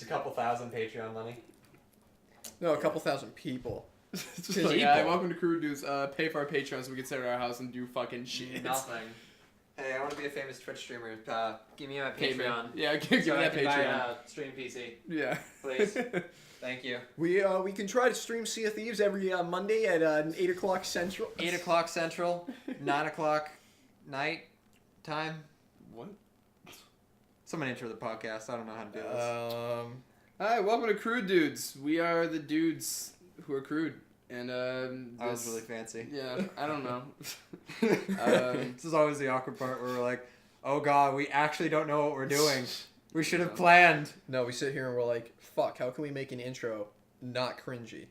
Just a couple thousand Patreon money. No, a couple thousand people. Just like, yeah, welcome to Crude dudes. Pay for our Patreon so we can sit at our house and do fucking shit. Nothing. Hey, I want to be a famous Twitch streamer. Give me my Pay me. Patreon. Yeah, give me that Patreon. Buy a stream PC. Yeah. Please. Thank you. We can try to stream Sea of Thieves every Monday at 8 o'clock Central. 8 o'clock Central, 9 o'clock night time. What? Someone intro the podcast. I don't know how to do this. Hi, welcome to Crude Dudes. We are the dudes who are crude. And That was really fancy. Yeah, I don't know. This is always the awkward part where we're like, oh god, we actually don't know what we're doing. We should have planned. No, we sit here and we're like, fuck, how can we make an intro not cringy?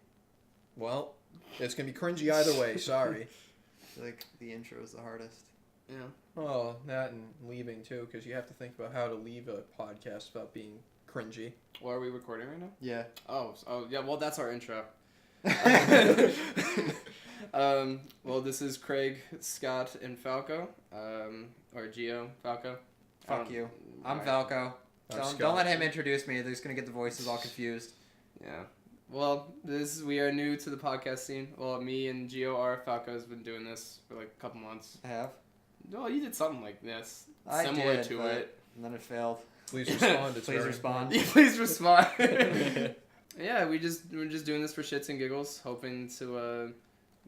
Well, it's going to be cringy either way, sorry. I feel like the intro is the hardest. Yeah. Oh, that and leaving too, because you have to think about how to leave a podcast without being cringy. Well, are we recording right now? Yeah. Oh, yeah, well, that's our intro. Well, this is Craig, Scott, and Falco, or Gio, Falco. Fuck you. I'm Alright. Falco. Don't let him introduce me. They're just gonna get the voices all confused. Yeah. Well, we are new to the podcast scene. Well, me and Gio are. Falco's been doing this for like a couple months. I have. Well, you did something like this, I similar did, to but- it. And then it failed. Please respond. It's Please very respond. Yeah, please respond. Yeah, we're just doing this for shits and giggles, hoping to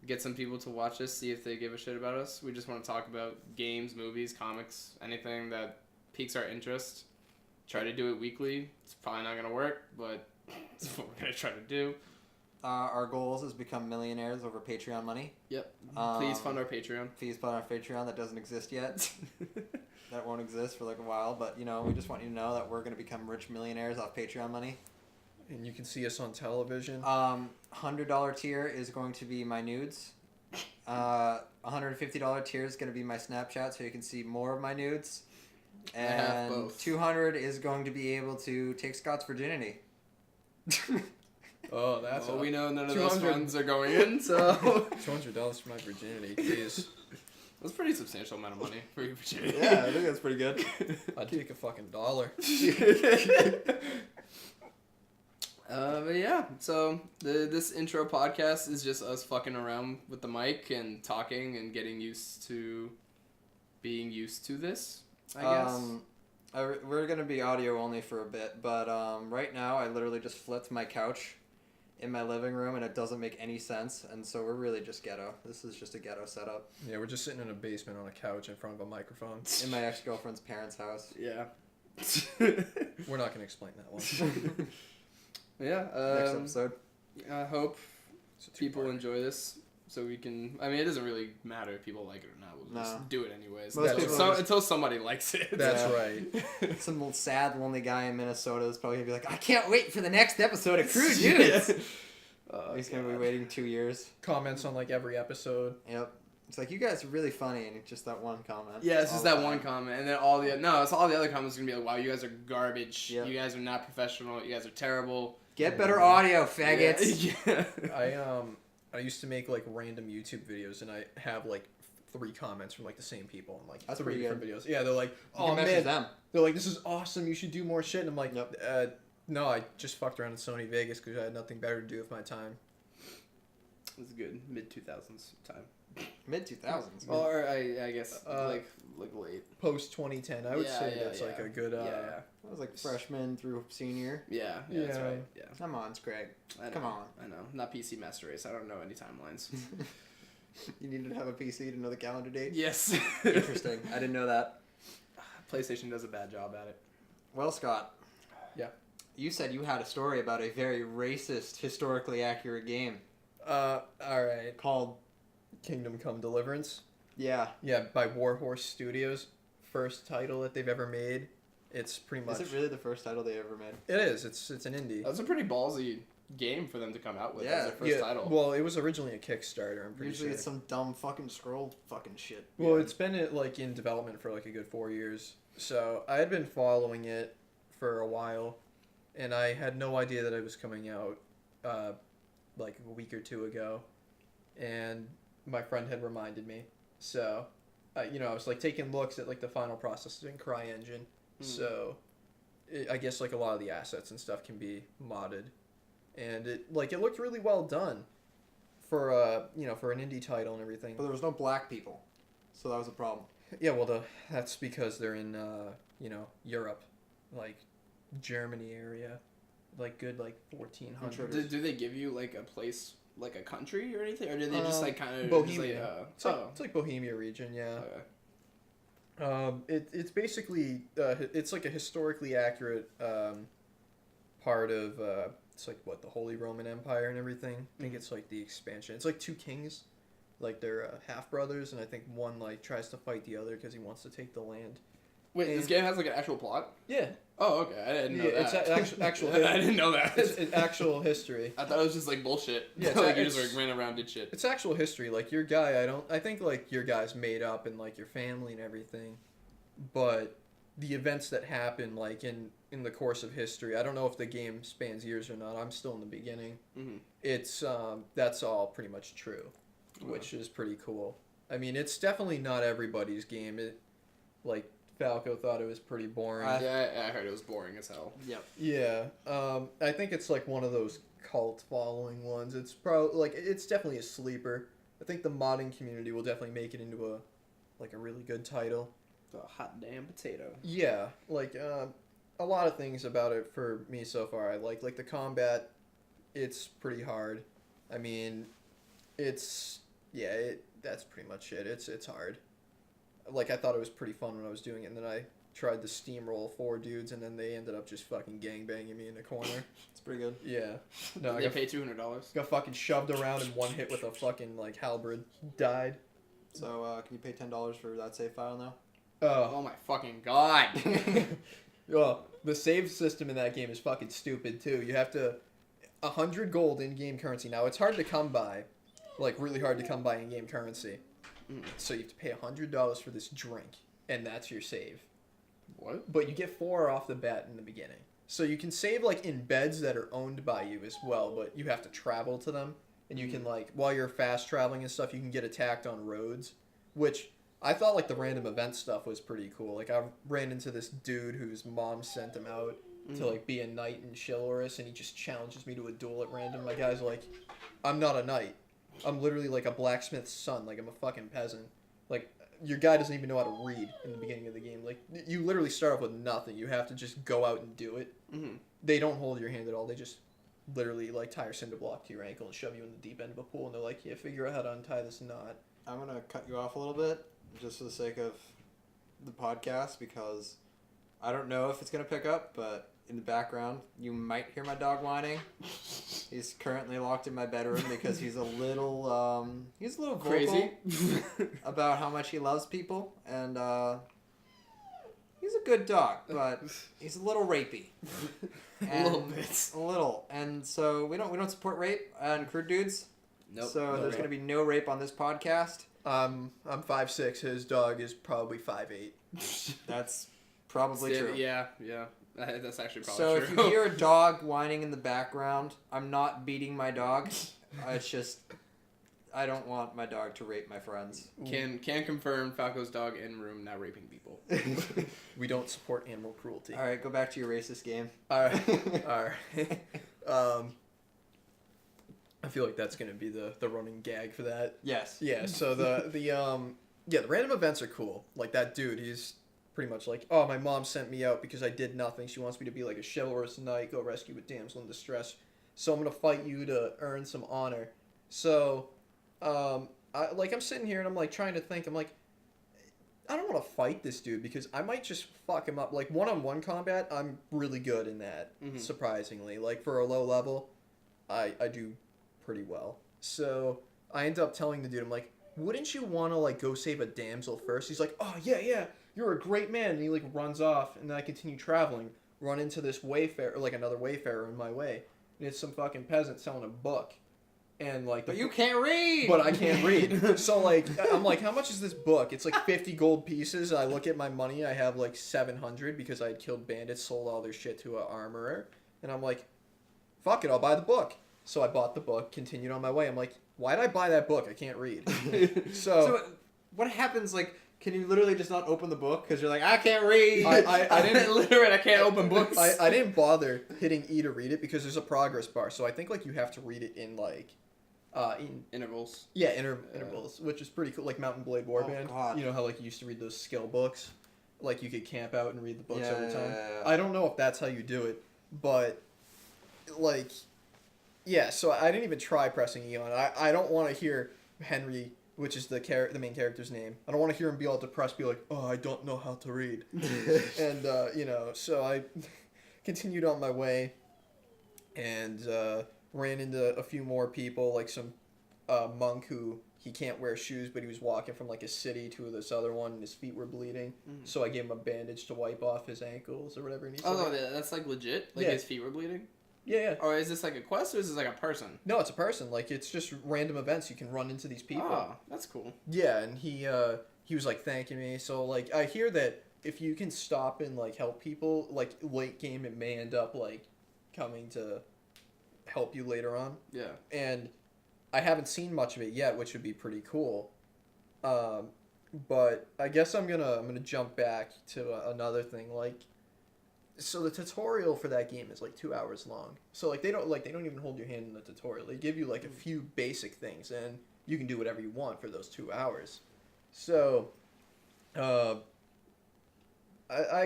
get some people to watch us, see if they give a shit about us. We just want to talk about games, movies, comics, anything that piques our interest. Try to do it weekly. It's probably not gonna work, but it's what we're gonna try to do. Our goals is become millionaires over Patreon money. Yep. Please fund our Patreon. Please fund our Patreon. That doesn't exist yet. That won't exist for like a while, but you know, we just want you to know that we're gonna become rich millionaires off Patreon money. And you can see us on television. $100 tier is going to be my nudes. $150 tier is going to be my Snapchat, so you can see more of my nudes. I have And both. $200 is going to be able to take Scott's virginity. Oh, that's Well, all. we know none of those 200. funds are going in, so $200 for my virginity, jeez. that's a pretty substantial amount of money for your virginity. Yeah, I think that's pretty good. I'd take a fucking dollar. But yeah, so this intro podcast is just us fucking around with the mic and talking and getting used to being used to this, I guess. We're going to be audio only for a bit, but right now I literally just flipped my couch in my living room and it doesn't make any sense, and so we're really just ghetto. This is just a ghetto setup. Yeah, we're just sitting in a basement on a couch in front of a microphone. In my ex-girlfriend's parents' house. Yeah. We're not going to explain that one. Yeah. Next episode. I hope It's a people two-parter. enjoy this so we can... I mean, it doesn't really matter if people like it or not. We'll just No. do it anyways. Most people just- Until somebody likes it. That's Yeah. right. Some little sad, lonely guy in Minnesota is probably going to be like, I can't wait for the next episode of Crude Dudes. He's going to be waiting 2 years. Comments on like every episode. Yep. It's like, you guys are really funny, and it's just that one comment. Yeah, it's all just the that time. one comment, and then all the other comments are gonna be like, "Wow, you guys are garbage. Yep. You guys are not professional. You guys are terrible. Get better audio, faggots. Yeah. I used to make like random YouTube videos, and I have like 3 comments from like the same people in like That's 3 pretty different videos. Yeah, they're like, You "Oh can message man," them. they're like, "This is awesome. You should do more shit." And I'm like, Yep. "No, I just fucked around in Sony Vegas because I had nothing better to do with my time." It's good mid 2000s time. Mid 2000s. Or I guess Uh, like late. Post 2010, I would Yeah, say yeah, that's like yeah. a good. Yeah, That was like freshman through senior. yeah, that's Yeah. right. Yeah. Come on, Craig. I know, Come on. I know. Not PC Master Race. I don't know any timelines. You needed to have a PC to know the calendar date? Yes. Interesting. I didn't know that. PlayStation does a bad job at it. Well, Scott. Yeah. You said you had a story about a very racist, historically accurate game All right. called... Kingdom Come Deliverance. Yeah. Yeah, by Warhorse Studios. First title that they've ever made. It's pretty much. Is it really the first title they ever made? It is. It's an indie. That's a pretty ballsy game for them to come out with Yeah, as their first title. Well, it was originally a Kickstarter. I'm pretty Usually sure. it's some dumb fucking scroll fucking shit. Well, Yeah. it's been like in development for like a good 4 years. So I had been following it for a while, and I had no idea that it was coming out like a week or 2 ago, and my friend had reminded me. So, I was like taking looks at like the final processing CryEngine. So, I guess like a lot of the assets and stuff can be modded, and it looked really well done for for an indie title and everything. But there was no black people, so that was a problem. Yeah, well, that's because they're in Europe, like Germany area, like good like 1400s. Do they give you like a place, like a country or anything, or do they just like kind of Bohemia? It's like Bohemia region, yeah. Okay. It's basically it's like a historically accurate part of it's like what, the Holy Roman Empire and everything. I think it's like the expansion. It's like two kings, like they're half brothers, and I think one like tries to fight the other because he wants to take the land. Wait, this game has like an actual plot? Yeah. Oh, okay. I didn't know that. It's actual. I didn't know that. It's actual history. I thought it was just like bullshit. Yeah, Like you just like ran around, did shit. It's actual history. Like your guy, I think like your guy's made up and like your family and everything, but the events that happen like in the course of history, I don't know if the game spans years or not. I'm still in the beginning. Mm-hmm. It's that's all pretty much true, which is pretty cool. I mean, it's definitely not everybody's game. It like Falco thought it was pretty boring. Yeah, I heard it was boring as hell. Yep. Yeah, I think it's like one of those cult following ones. It's probably like it's definitely a sleeper. I think the modding community will definitely make it into a really good title. The hot damn potato. Yeah, like a lot of things about it for me so far. I like the combat. It's pretty hard. I mean, that's pretty much it. It's hard. Like I thought it was pretty fun when I was doing it, and then I tried to steamroll 4 dudes, and then they ended up just fucking gangbanging me in the corner. It's pretty good. Yeah. No, Did they pay $200? got fucking shoved around in one hit with a fucking like halberd. Died. So can you pay $10 for that save file now? Oh my fucking god. Well, the save system in that game is fucking stupid too. You have to 100 gold in-game currency. Now it's hard to come by, like really hard to come by in-game currency. So you have to pay $100 for this drink, and that's your save. What? But you get 4 off the bat in the beginning. So you can save like in beds that are owned by you as well, but you have to travel to them. And you can like, while you're fast traveling and stuff, you can get attacked on roads, which I thought like the random event stuff was pretty cool. Like I ran into this dude whose mom sent him out to like be a knight in Chivalrous, and he just challenges me to a duel at random. My guy's like, I'm not a knight. I'm literally like a blacksmith's son. Like I'm a fucking peasant. Like your guy doesn't even know how to read in the beginning of the game. Like you literally start off with nothing. You have to just go out and do it. Mm-hmm. They don't hold your hand at all. They just literally like tie your cinder block to your ankle and shove you in the deep end of a pool, and they're like, yeah, figure out how to untie this knot. I'm going to cut you off a little bit just for the sake of the podcast, because I don't know if it's going to pick up, but in the background you might hear my dog whining. He's currently locked in my bedroom because he's a little vocal Crazy about how much he loves people, and he's a good dog, but he's a little rapey. A little bit. A little. And so we don't support rape and Crude Dudes. Nope. So there's going to be no rape on this podcast. I'm 5'6". His dog is probably 5'8". That's probably true. Yeah. That's actually probably So true. if you hear a dog whining in the background, I'm not beating my dog. It's just I don't want my dog to rape my friends. Can confirm Falco's dog in room now raping people. We don't support animal cruelty. All right, go back to your racist game. All right. I feel like that's gonna be the running gag for that. Yes. Yeah. So the random events are cool. Like that dude, he's pretty much like, oh, my mom sent me out because I did nothing. She wants me to be like a chivalrous knight, go rescue a damsel in distress. So I'm gonna fight you to earn some honor. So, I'm sitting here and I'm like trying to think. I'm like, I don't want to fight this dude because I might just fuck him up. Like one-on-one combat, I'm really good in that. Mm-hmm. Surprisingly, like for a low level, I do pretty well. So I end up telling the dude, I'm like, wouldn't you want to like go save a damsel first? He's like, oh yeah, you're a great man. And he like runs off, and then I continue traveling, run into this wayfarer, like another wayfarer in my way, and it's some fucking peasant selling a book, and like, But you can't read. but I can't read. So like, I'm like, how much is this book? It's like 50 gold pieces. I look at my money, I have like 700 because I had killed bandits, sold all their shit to an armorer, and I'm like, fuck it, I'll buy the book. So I bought the book, continued on my way. I'm like, why'd I buy that book? I can't read. So what happens, like, Can you literally just not open the book because you're like, I can't read? I didn't literally. I can't open books. I didn't bother hitting E to read it because there's a progress bar. So I think like you have to read it in like in intervals. Yeah, intervals, which is pretty cool. Like Mountain Blade Warband. God. You know how like you used to read those skill books, like you could camp out and read the books every time. Yeah. I don't know if that's how you do it, but like, yeah. So I didn't even try pressing E on. I don't want to hear Henry, which is the main character's name. I don't want to hear him be all depressed, be like, oh, I don't know how to read, and you know. So I continued on my way, and ran into a few more people, like some monk who he can't wear shoes, but he was walking from like a city to this other one, and his feet were bleeding. So I gave him a bandage to wipe off his ankles or whatever. Oh no, that's like legit. Like his feet were bleeding. Yeah. Or is this like a quest, or is this like a person? No, it's a person. Like it's just random events. You can run into these people. Oh, that's cool. Yeah, and he was like thanking me. So like I hear that if you can stop and like help people, like late game, it may end up like coming to help you later on. Yeah. And I haven't seen much of it yet, which would be pretty cool. But I guess I'm gonna jump back to another thing. Like, so the tutorial for that game is like 2 hours long. So like they don't even hold your hand in the tutorial. They give you like a few basic things, and you can do whatever you want for those 2 hours. So, I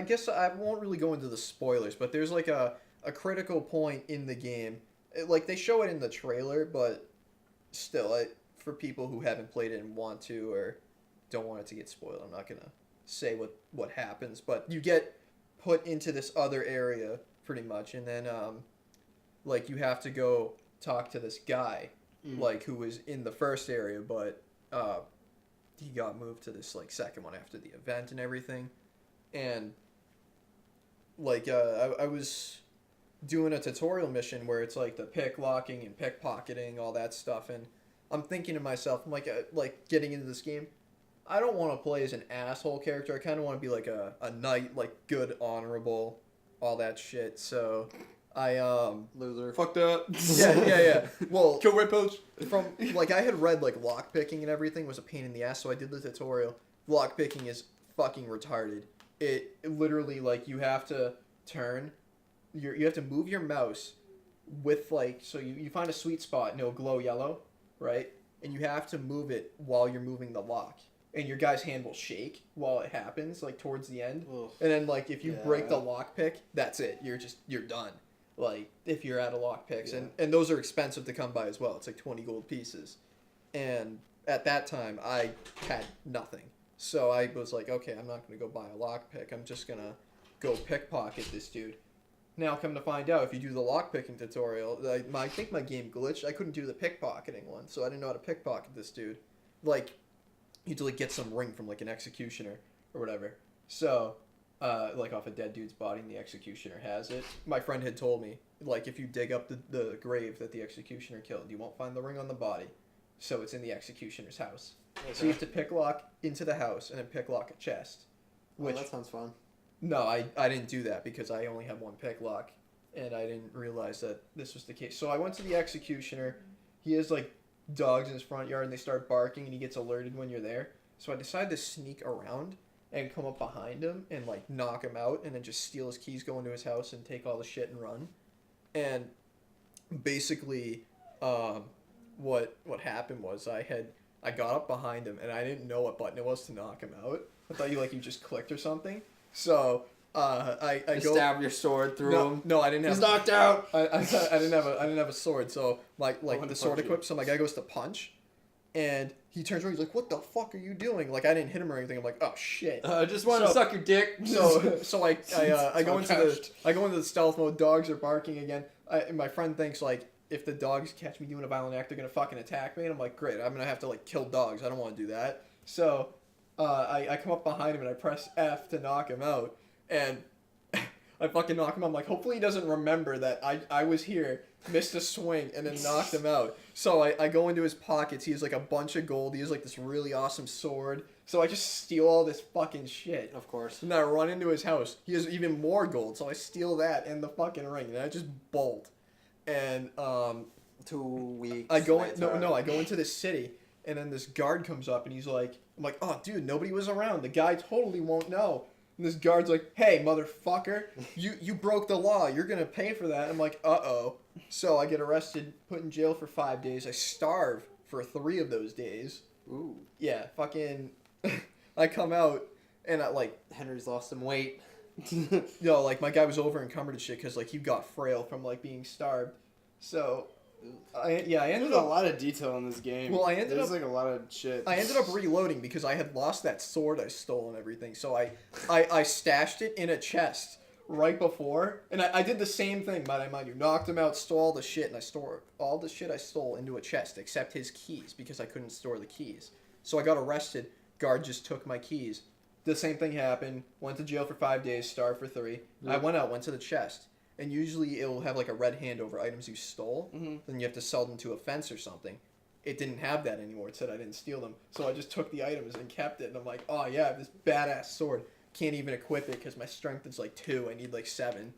guess I won't really go into the spoilers, but there's like a critical point in the game. Like they show it in the trailer, but still, for people who haven't played it and want to or don't want it to get spoiled, I'm not gonna say what happens. But you get put into this other area pretty much, and then like you have to go talk to this guy, like who was in the first area, but he got moved to this like second one after the event and everything, and like I was doing a tutorial mission where it's like the pick locking and pickpocketing, all that stuff, and I'm thinking to myself, I'm like getting into this game, I don't want to play as an asshole character. I kind of want to be like a knight, like good, honorable, all that shit. So I Loser. Fuck that. yeah. Well, Kill Red Poach. from like I had read like lockpicking and everything was a pain in the ass, so I did the tutorial. Lockpicking is fucking retarded. It literally like you have to turn. You have to move your mouse with like, so you find a sweet spot and it'll glow yellow, right? And you have to move it while you're moving the lock. And your guy's hand will shake while it happens, like towards the end. Ugh. And then like if you break the lock pick, that's it. You're done. Like if you're out of lock picks. And those are expensive to come by as well. It's like 20 gold pieces. And at that time I had nothing. So I was like, okay, I'm not gonna go buy a lock pick. I'm just gonna go pickpocket this dude. Now, come to find out, if you do the lockpicking tutorial, I think my game glitched. I couldn't do the pickpocketing one, so I didn't know how to pickpocket this dude. Like, you had to like get some ring from like an executioner or whatever. So, like off a dead dude's body, and the executioner has it. My friend had told me, like, if you dig up the grave that the executioner killed, you won't find the ring on the body. So it's in the executioner's house. Okay. So you have to picklock into the house and then picklock a chest. Which, that sounds fun. No, I didn't do that because I only had one pick lock, and I didn't realize that this was the case. So I went to the executioner. He has, like, dogs in his front yard, and they start barking, and he gets alerted when you're there. So I decided to sneak around and come up behind him and, like, knock him out and then just steal his keys, go into his house, and take all the shit and run. And basically what happened was I got up behind him, and I didn't know what button it was to knock him out. I thought you just clicked or something. So I go stab your sword through him. No, I didn't have. He's knocked out. I didn't have a sword. So like the sword equipped. So my guy goes to punch, and he turns around. He's like, "What the fuck are you doing?" Like I didn't hit him or anything. I'm like, "Oh shit." I just want to suck your dick. So I go into the stealth mode. Dogs are barking again. And my friend thinks like if the dogs catch me doing a violent act, they're gonna fucking attack me. And I'm like, great. I'm gonna have to like kill dogs. I don't want to do that. So. I come up behind him and I press F to knock him out, and I fucking knock him out. I'm like, hopefully he doesn't remember that I was here, missed a swing, and then knocked him out. So I go into his pockets. He has like a bunch of gold. He has like this really awesome sword. So I just steal all this fucking shit. Of course. And then I run into his house. He has even more gold. So I steal that and the fucking ring, and I just bolt. And 2 weeks. I go into this city. And then this guard comes up and he's like, I'm like, oh, dude, nobody was around. The guy totally won't know. And this guard's like, hey, motherfucker, you broke the law. You're going to pay for that. I'm like, uh-oh. So I get arrested, put in jail for 5 days. I starve for 3 of those days. Ooh. Yeah, fucking, I come out and Henry's lost some weight. like my guy was over encumbered and shit because like he got frail from like being starved. So I ended There's a up lot of detail in this game. Well, there's like a lot of shit. I ended up reloading because I had lost that sword I stole and everything. So I stashed it in a chest right before, and I did the same thing. Mind you, knocked him out, stole all the shit, and I stored all the shit I stole into a chest except his keys because I couldn't store the keys. So I got arrested. Guard just took my keys. The same thing happened. Went to jail for 5 days, starved for 3. Yeah. I went to the chest. And usually it will have like a red hand over items you stole. Mm-hmm. Then you have to sell them to a fence or something. It didn't have that anymore. It said I didn't steal them. So I just took the items and kept it. And I'm like, oh yeah, I have this badass sword. Can't even equip it because my strength is like 2. I need like 7.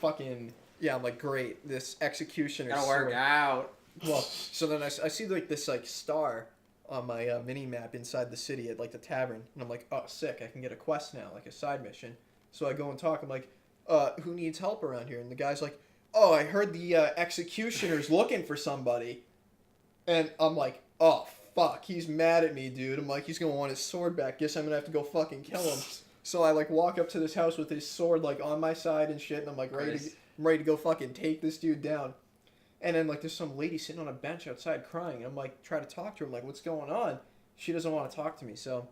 Fucking, yeah, I'm like, great. This executioner Gotta sword. work out. Well, so then I see like this like star on my mini map inside the city at like the tavern. And I'm like, oh, sick. I can get a quest now, like a side mission. So I go and talk. I'm like, who needs help around here? And the guy's like, oh, I heard the executioner's looking for somebody. And I'm like, oh, fuck, he's mad at me, dude. I'm like, he's going to want his sword back. Guess I'm going to have to go fucking kill him. So I, like, walk up to this house with his sword, like, on my side and shit. And I'm, like, ready to go fucking take this dude down. And then, like, there's some lady sitting on a bench outside crying. And I'm, like, trying to talk to her. I'm like, what's going on? She doesn't want to talk to me. So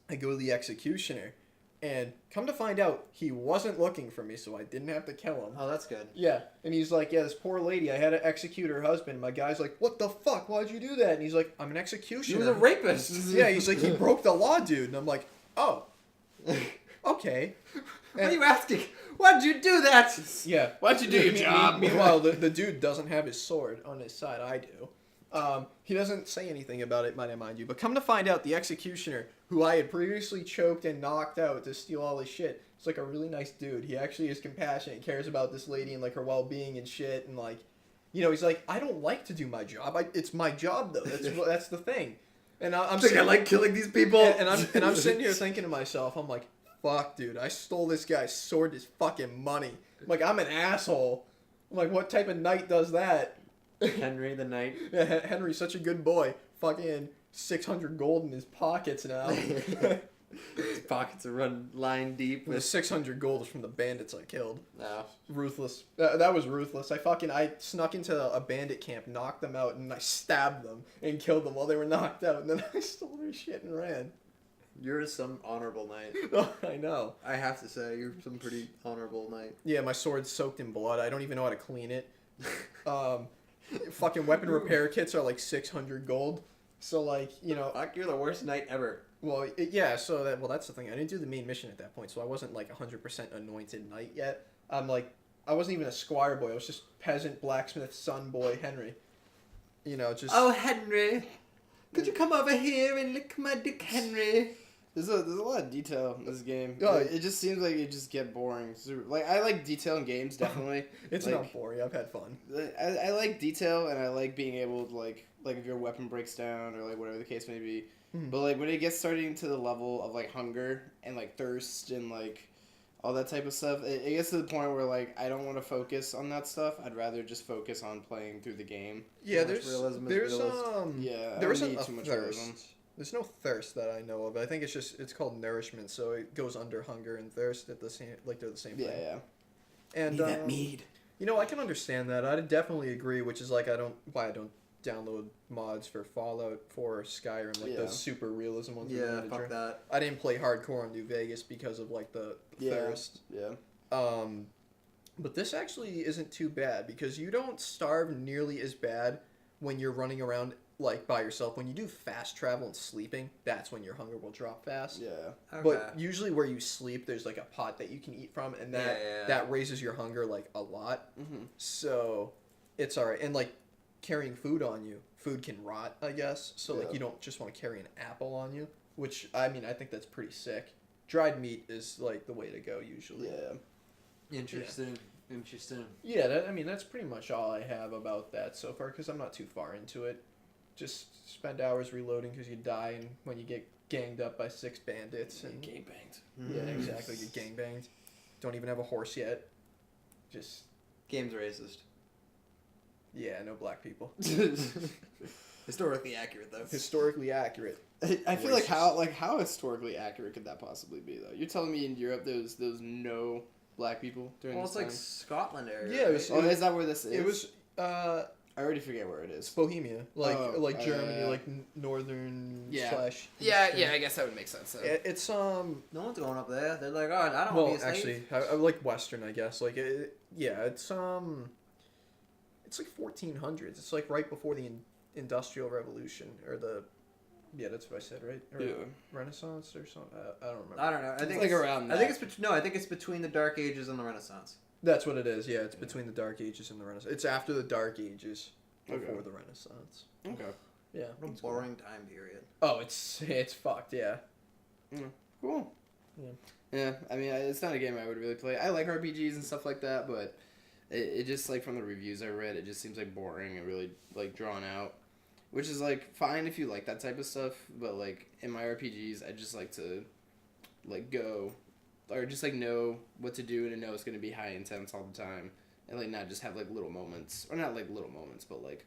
I go to the executioner. And come to find out, he wasn't looking for me, so I didn't have to kill him. Oh, that's good. Yeah, and he's like, yeah, this poor lady, I had to execute her husband. My guy's like, what the fuck? Why'd you do that? And he's like, I'm an He executioner. was a rapist. Yeah, he's like, he broke the law, dude. And I'm like, oh, okay. What are you asking? Why'd you do that? Yeah. Why'd you do your job? Meanwhile, the dude doesn't have his sword on his side. I do. He doesn't say anything about it, might I mind you. But come to find out, the executioner, who I had previously choked and knocked out to steal all his shit, is like a really nice dude. He actually is compassionate, cares about this lady and like her well-being and shit. And like, you know, he's like, I don't like to do my job. It's my job though. That's the thing. And I'm I think I like killing these people. and I'm sitting here thinking to myself, I'm like, fuck, dude, I stole this guy's sword, his fucking money. I'm like, I'm an asshole. I'm like, what type of knight does that? Henry the Knight. Yeah, Henry's such a good boy. Fucking 600 gold in his pockets now. His pockets are lined deep The with. 600 gold is from the bandits I killed. No. Ruthless. That was ruthless. I snuck into a bandit camp, knocked them out, and I stabbed them and killed them while they were knocked out. And then I stole their shit and ran. You're some honorable knight. Oh, I know. I have to say, you're some pretty honorable knight. Yeah, my sword's soaked in blood. I don't even know how to clean it. Fucking weapon repair kits are like 600 gold. So like, you know, Fuck, you're the worst knight ever. well, so that's the thing. I didn't do the main mission at that point, so I wasn't like 100% anointed knight yet. I'm like, I wasn't even a squire boy. I was just peasant blacksmith son boy Henry. You know, just. Oh, Henry. Could you come over here and lick my dick, Henry? There's a lot of detail in this game. Oh, It just seems like it just get boring. Like I like detail in games definitely. It's like, not boring. I've had fun. I like detail and I like being able to like if your weapon breaks down or like whatever the case may be. Mhm. But like when it gets starting to the level of like hunger and like thirst and like all that type of stuff, it gets to the point where like I don't want to focus on that stuff. I'd rather just focus on playing through the game. Yeah, Too much realism is there's realist. Yeah, I there don't isn't need a too much thirst. realism. There's no thirst that I know of. I think it's called nourishment, so it goes under hunger and thirst at the same, like they're the same Yeah, thing. yeah. And Need that mead. You know, I can understand that. I definitely agree, which is like why I don't download mods for Fallout 4 or Skyrim, like Yeah. those super realism ones. with Yeah, manager. fuck that. I didn't play hardcore on New Vegas because of like the Yeah. thirst. Yeah. But this actually isn't too bad because you don't starve nearly as bad when you're running around like by yourself. When you do fast travel and sleeping, that's when your hunger will drop fast. Yeah. Okay. But usually where you sleep, there's like a pot that you can eat from, and Yeah. that raises your hunger like a lot. Mm-hmm. So it's alright. And like carrying food on you, food can rot, I guess. So like Yeah. you don't just want to carry an apple on you, which I mean I think that's pretty sick. Dried meat is like the way to go usually. Yeah. Interesting. Interesting. Yeah, that's pretty much all I have about that so far because I'm not too far into it. just spend hours reloading because you die, and when you get ganged up by 6 bandits and Gangbanged. yeah, exactly, get gangbanged. Don't even have a horse yet. Just Game's racist. yeah, no black people. Historically accurate though. Historically accurate. I feel like how historically accurate could that possibly be though? You're telling me in Europe there's no black people during Well, this it's time? like Scotland area. Yeah, it was- Oh, is that where this is? It was I already forget where it is. Bohemia, like Oh, Germany, yeah. like northern Yeah. slash. Yeah, eastern. yeah, I guess that would make sense. So. It's No one's going up there. They're like, oh, I don't want well, to be a slave. actually, I like Western, I guess. Like, yeah, it's like 1400s. It's like right before the Industrial Revolution, or yeah, that's what I said, right? Or Yeah. Renaissance or something. I don't remember. I don't know. I think like around I think that. I think it's between the Dark Ages and the Renaissance. That's what it is. Yeah, it's between the Dark Ages and the Renaissance. It's after the Dark Ages, before Okay. the Renaissance. Okay. Yeah. What a boring time period. Oh, it's fucked. Yeah. Cool. Yeah. Yeah, I mean, it's not a game I would really play. I like RPGs and stuff like that, but it just, like, from the reviews I read, it just seems, like, boring and really, like, drawn out. Which is, like, fine if you like that type of stuff, but, like, in my RPGs, I just like to, like, go, or just, like, know what to do and know it's going to be high intense all the time. And, like, not just have, like, little moments, or not, like, little moments, but, like,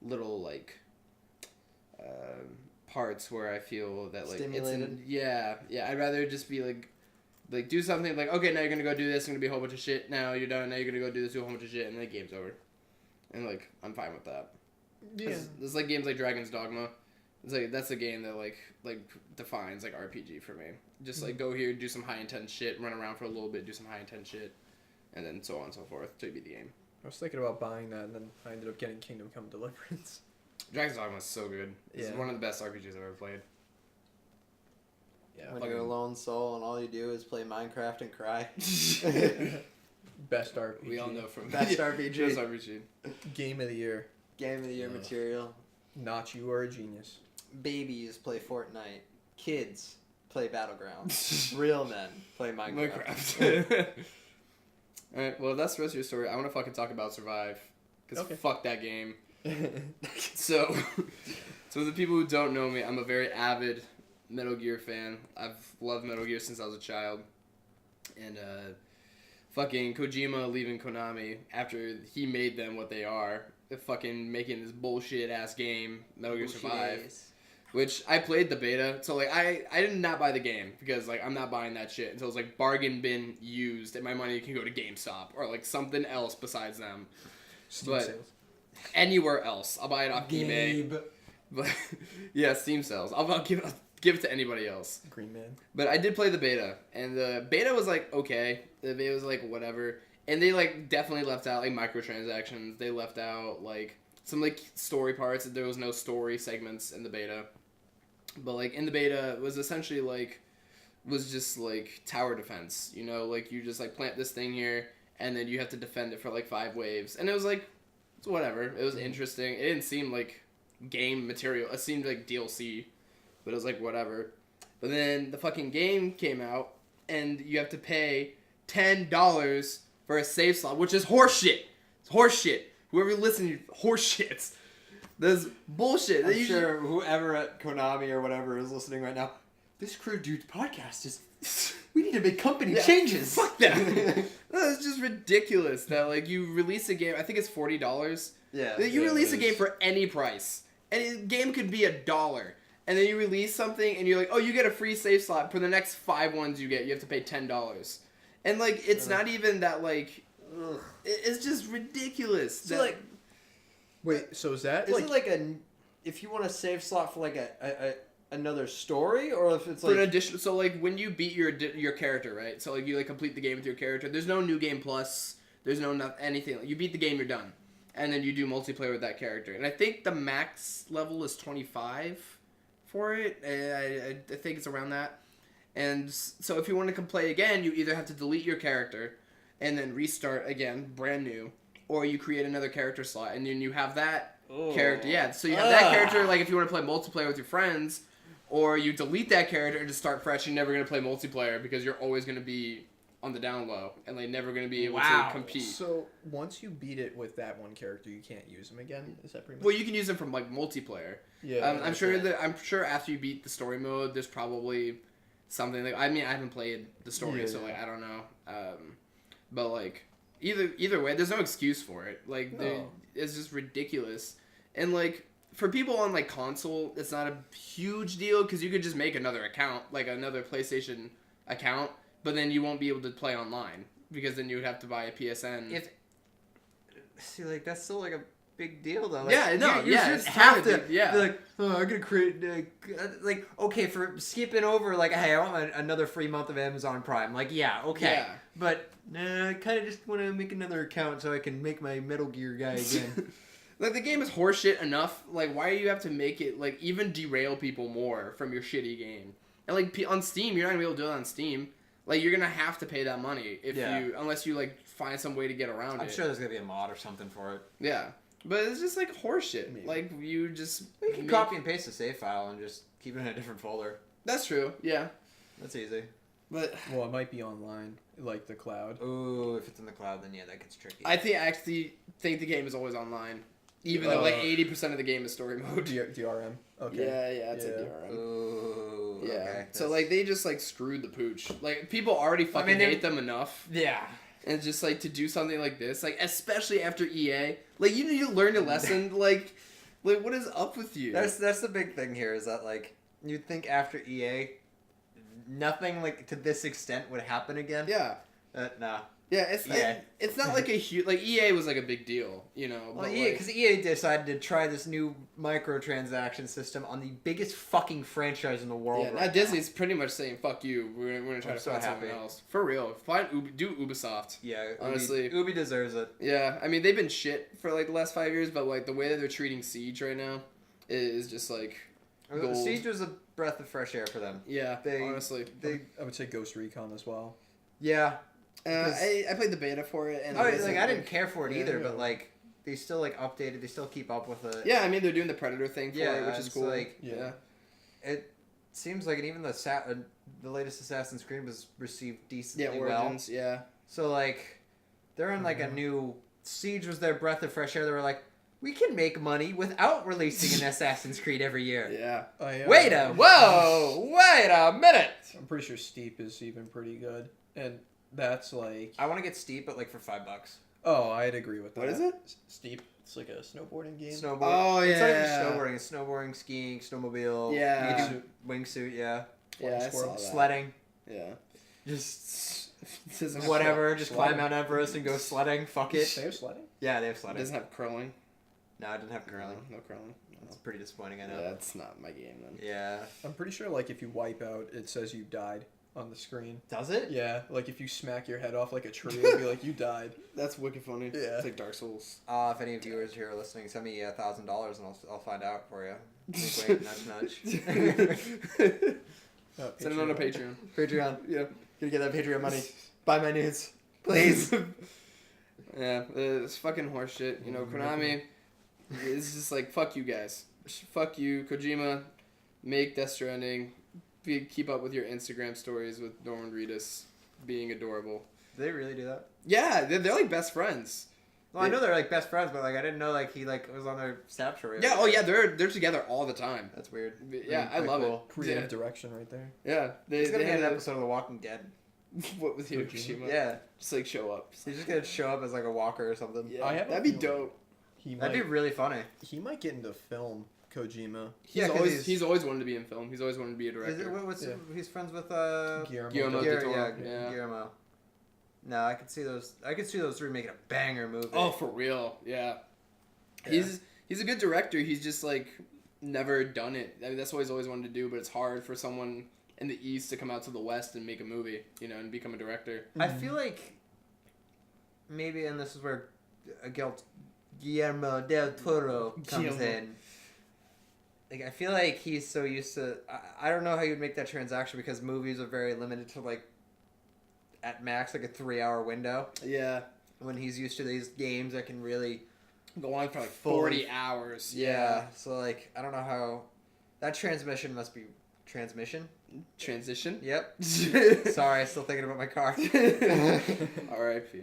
little, like, parts where I feel that, like, Stimulated? yeah, I'd rather just be, like, do something, like, okay, now you're gonna go do this, it's gonna be a whole bunch of shit, now you're done, now you're gonna go do this, do a whole bunch of shit, and then the game's over. And, like, I'm fine with that. Yeah. It's like games like Dragon's Dogma. It's like, that's a game that, like defines, like, RPG for me. Just, like, go here, do some high-intense shit, run around for a little bit, do some high-intense shit, and then so on and so forth, till you beat the game. I was thinking about buying that, and then I ended up getting Kingdom Come Deliverance. Dragon's Dogma is so good. It's Yeah. one of the best RPGs I've ever played. Yeah. When fucking- you're a lone soul and all you do is play Minecraft and cry. Best RPG. We all know from Best RPG. Best RPG. Game of the year. Game of the year Ugh. material. Not you are a genius. Babies play Fortnite. Kids play Battlegrounds. Real men play Minecraft. Minecraft. Alright, well, if that's the rest of your story. I want to fucking talk about Survive. Because Okay. fuck that game. So the people who don't know me, I'm a very avid Metal Gear fan. I've loved Metal Gear since I was a child. And, fucking Kojima leaving Konami after he made them what they are. Fucking making this bullshit-ass game, Metal Gear Survive. Which I played the beta, so like I did not buy the game because like I'm not buying that shit until it's like bargain bin used and my money can go to GameStop or like something else besides them. Steam But- sales. Anywhere else, I'll buy it off eBay. But yeah, Steam sales. I'll give it to anybody else. Green Man. But I did play the beta, and the beta was like okay. The beta was like whatever, and they like definitely left out like microtransactions. They left out like some like story parts. There was no story segments in the beta. But, like, in the beta, it was essentially, like, was just, like, tower defense, you know? Like, you just, like, plant this thing here, and then you have to defend it for, like, 5 waves. And it was, like, it's whatever. It was interesting. It didn't seem like game material. It seemed like DLC. But it was, like, whatever. But then the fucking game came out, and you have to pay $10 for a save slot, which is horseshit. It's horseshit. Whoever listens, horseshit. That's bullshit. I'm sure whoever at Konami or whatever is listening right now, this Crude Dude podcast is... We need to make company changes. Fuck that. It's just ridiculous that, like, you release a game, I think it's $40. Yeah. You Yeah, release it a game is. for any price. And a game could be $1. And then you release something and you're like, oh, you get a free save slot. For the next 5 ones you get, you have to pay $10. And, like, it's not even that, like... Ugh. It's just ridiculous. So, that- like, Wait, so is that is like, it like a... If you want a save slot for, like, another story, or if it's, for an like... addition, so like when you beat your character, right? So like you like complete the game with your character. There's no new game plus. There's no anything. You beat the game, you're done, and then you do multiplayer with that character. And I think the max level is 25 for it. I think it's around that. And so if you want to play again, you either have to delete your character and then restart again, brand new, or you create another character slot and then you have that character. Yeah, so you have that character. Like if you want to play multiplayer with your friends. Or you delete that character and just start fresh. You're never going to play multiplayer because you're always going to be on the down low, and like never gonna be able Wow. to compete. So once you beat it with that one character, you can't use them again. Is that pretty much? Well, you can use them from like multiplayer. Yeah. I'm that's sure it. that after you beat the story mode, there's probably something like I mean I haven't played the story, Yeah, so yeah. like I don't know. But like either way, there's no excuse for it. Like No. it's just ridiculous, and like. For people on like console, it's not a huge deal because you could just make another account, like another PlayStation account, but then you won't be able to play online because then you would have to buy a PSN. See, like that's still like a big deal though. Like, Yeah, no, you yeah, should it's have kinda to. big, yeah. Be like, oh, I'm gonna create like okay for skipping over like, hey, I want another free month of Amazon Prime. Like, yeah, okay, Yeah. but I kind of just want to make another account so I can make my Metal Gear guy again. Like the game is horseshit enough. Like why do you have to make it like even derail people more from your shitty game? And like on Steam, you're not gonna be able to do it on Steam. Like you're gonna have to pay that money if you unless you like find some way to get around it. I'm sure there's gonna be a mod or something for it. Yeah, but it's just like horseshit. Maybe. Like you just You can copy and paste the save file and just keep it in a different folder. That's true. Yeah, That's easy. but Well, it might be online, like the cloud. Ooh, if it's in the cloud, then yeah, that gets tricky. I actually think the game is always online, even though like 80% of the game is story mode. DRM. Okay. Yeah, it's a Yeah. DRM. Ooh, Yeah. okay. So like they just like screwed the pooch. Like people already fucking they're- hate them enough, yeah. and just like to do something like this, like especially after EA, like you need to learn a lesson. like what is up with you? That's the big thing here is that like you'd think after EA, nothing like to this extent would happen again. yeah. Nah. Yeah, it's EA. it's not like a huge like EA was like a big deal, you know. Well, but, EA, like- because EA decided to try this new microtransaction system on the biggest fucking franchise in the world. yeah, right now Disney's pretty much saying "fuck you." We're gonna try I'm to so find something happy. else for real. Do Ubisoft. Yeah, Honestly. Ubi deserves it. Yeah, I mean they've been shit for like the last 5 years, but like the way that they're treating Siege right now is just like gold. Siege was a breath of fresh air for them. Yeah, They- honestly. I would say Ghost Recon as well. Yeah, I played the beta for it, and I it wasn't, didn't care for it Yeah, either, yeah. but like they still like updated, they still keep up with it. Yeah, I mean they're doing the Predator thing for Yeah, it, which is it's cool. like- yeah. It seems like even the latest Assassin's Creed was received Yeah, decently well. Origins. Yeah. So like they're in like a new Siege was their breath of fresh air. They were like, we can make money without releasing an Assassin's Creed every year. Yeah. Wait a minute. I'm pretty sure Steep is even pretty good, and that's like. I want to get Steep, but like for $5. Oh, I'd agree with that. What is it? Steep. It's like a snowboarding game. Snowboard. Oh, It's not even yeah. snowboarding. It's snowboarding, skiing, snowmobile. Yeah. You can do wingsuit. Yeah. Yeah, I Squirrel. saw that. Sledding. Yeah. Just It doesn't have whatever. Just Sledding. climb Mount Everest and go sledding. Fuck it. They have sledding? Yeah, they have It sledding. doesn't have curling. No, I didn't have curling. No curling. That's pretty disappointing. I know. That's not my game then. Yeah. I'm pretty sure, like, if you wipe out, it says you died on the screen. Does it? Yeah, like if you smack your head off like a tree, it'll be like you died. That's wicked funny. Yeah. It's like Dark Souls. If any viewers here are listening, send me $1,000 and I'll find out for you. Wink, wink, nudge, nudge. Oh, Send it on a Patreon. Patreon. Yeah. Gonna get that Patreon money. Buy my nudes, please. Yeah, it's fucking horseshit. You know, Konami is just like, fuck you guys. Fuck you, Kojima. Make Death Stranding. Keep up with your Instagram stories with Norman Reedus being adorable. Do they really do that? Yeah, they're like best friends. Well, I know they're like best friends, but like I didn't know like he like was on their Snapchat. Yeah, oh yeah, they're together all the time. That's weird. Yeah, I Pretty love cool. Creative Yeah. direction right there. Yeah, He's gonna they be in had an episode of The Walking Dead. what with Kojima? Hiroshima? Yeah, Just like show up. he's just gonna show up as like a walker or something. Yeah, I have a that'd be feeling- dope. He That'd be might, really funny. he might get into film, Kojima. He's 'cause always he's always wanted to be in film. He's always wanted to be a Is director. it, what's Yeah. he's friends with Guillermo. Guillermo del del Toro. yeah, Yeah. Guillermo. No, I could see those. I could see those three making a banger movie. Oh, for real? Yeah. Yeah. He's a good director. He's just like never done it. I mean, that's what he's always wanted to do. But it's hard for someone in the East to come out to the West and make a movie, you know, and become a director. I feel like maybe, and this is where Guillermo del Toro comes Guillermo. in. Like, I feel like he's so used to. I don't know how you'd make that transaction because movies are very limited to like, at max like a 3-hour window. Yeah. When he's used to these games that can really. Go on for like Fully- 40 hours. Yeah. So like, I don't know how. That transmission must be Transmission. Transition. Yep. Sorry, still thinking about my car. R.I.P.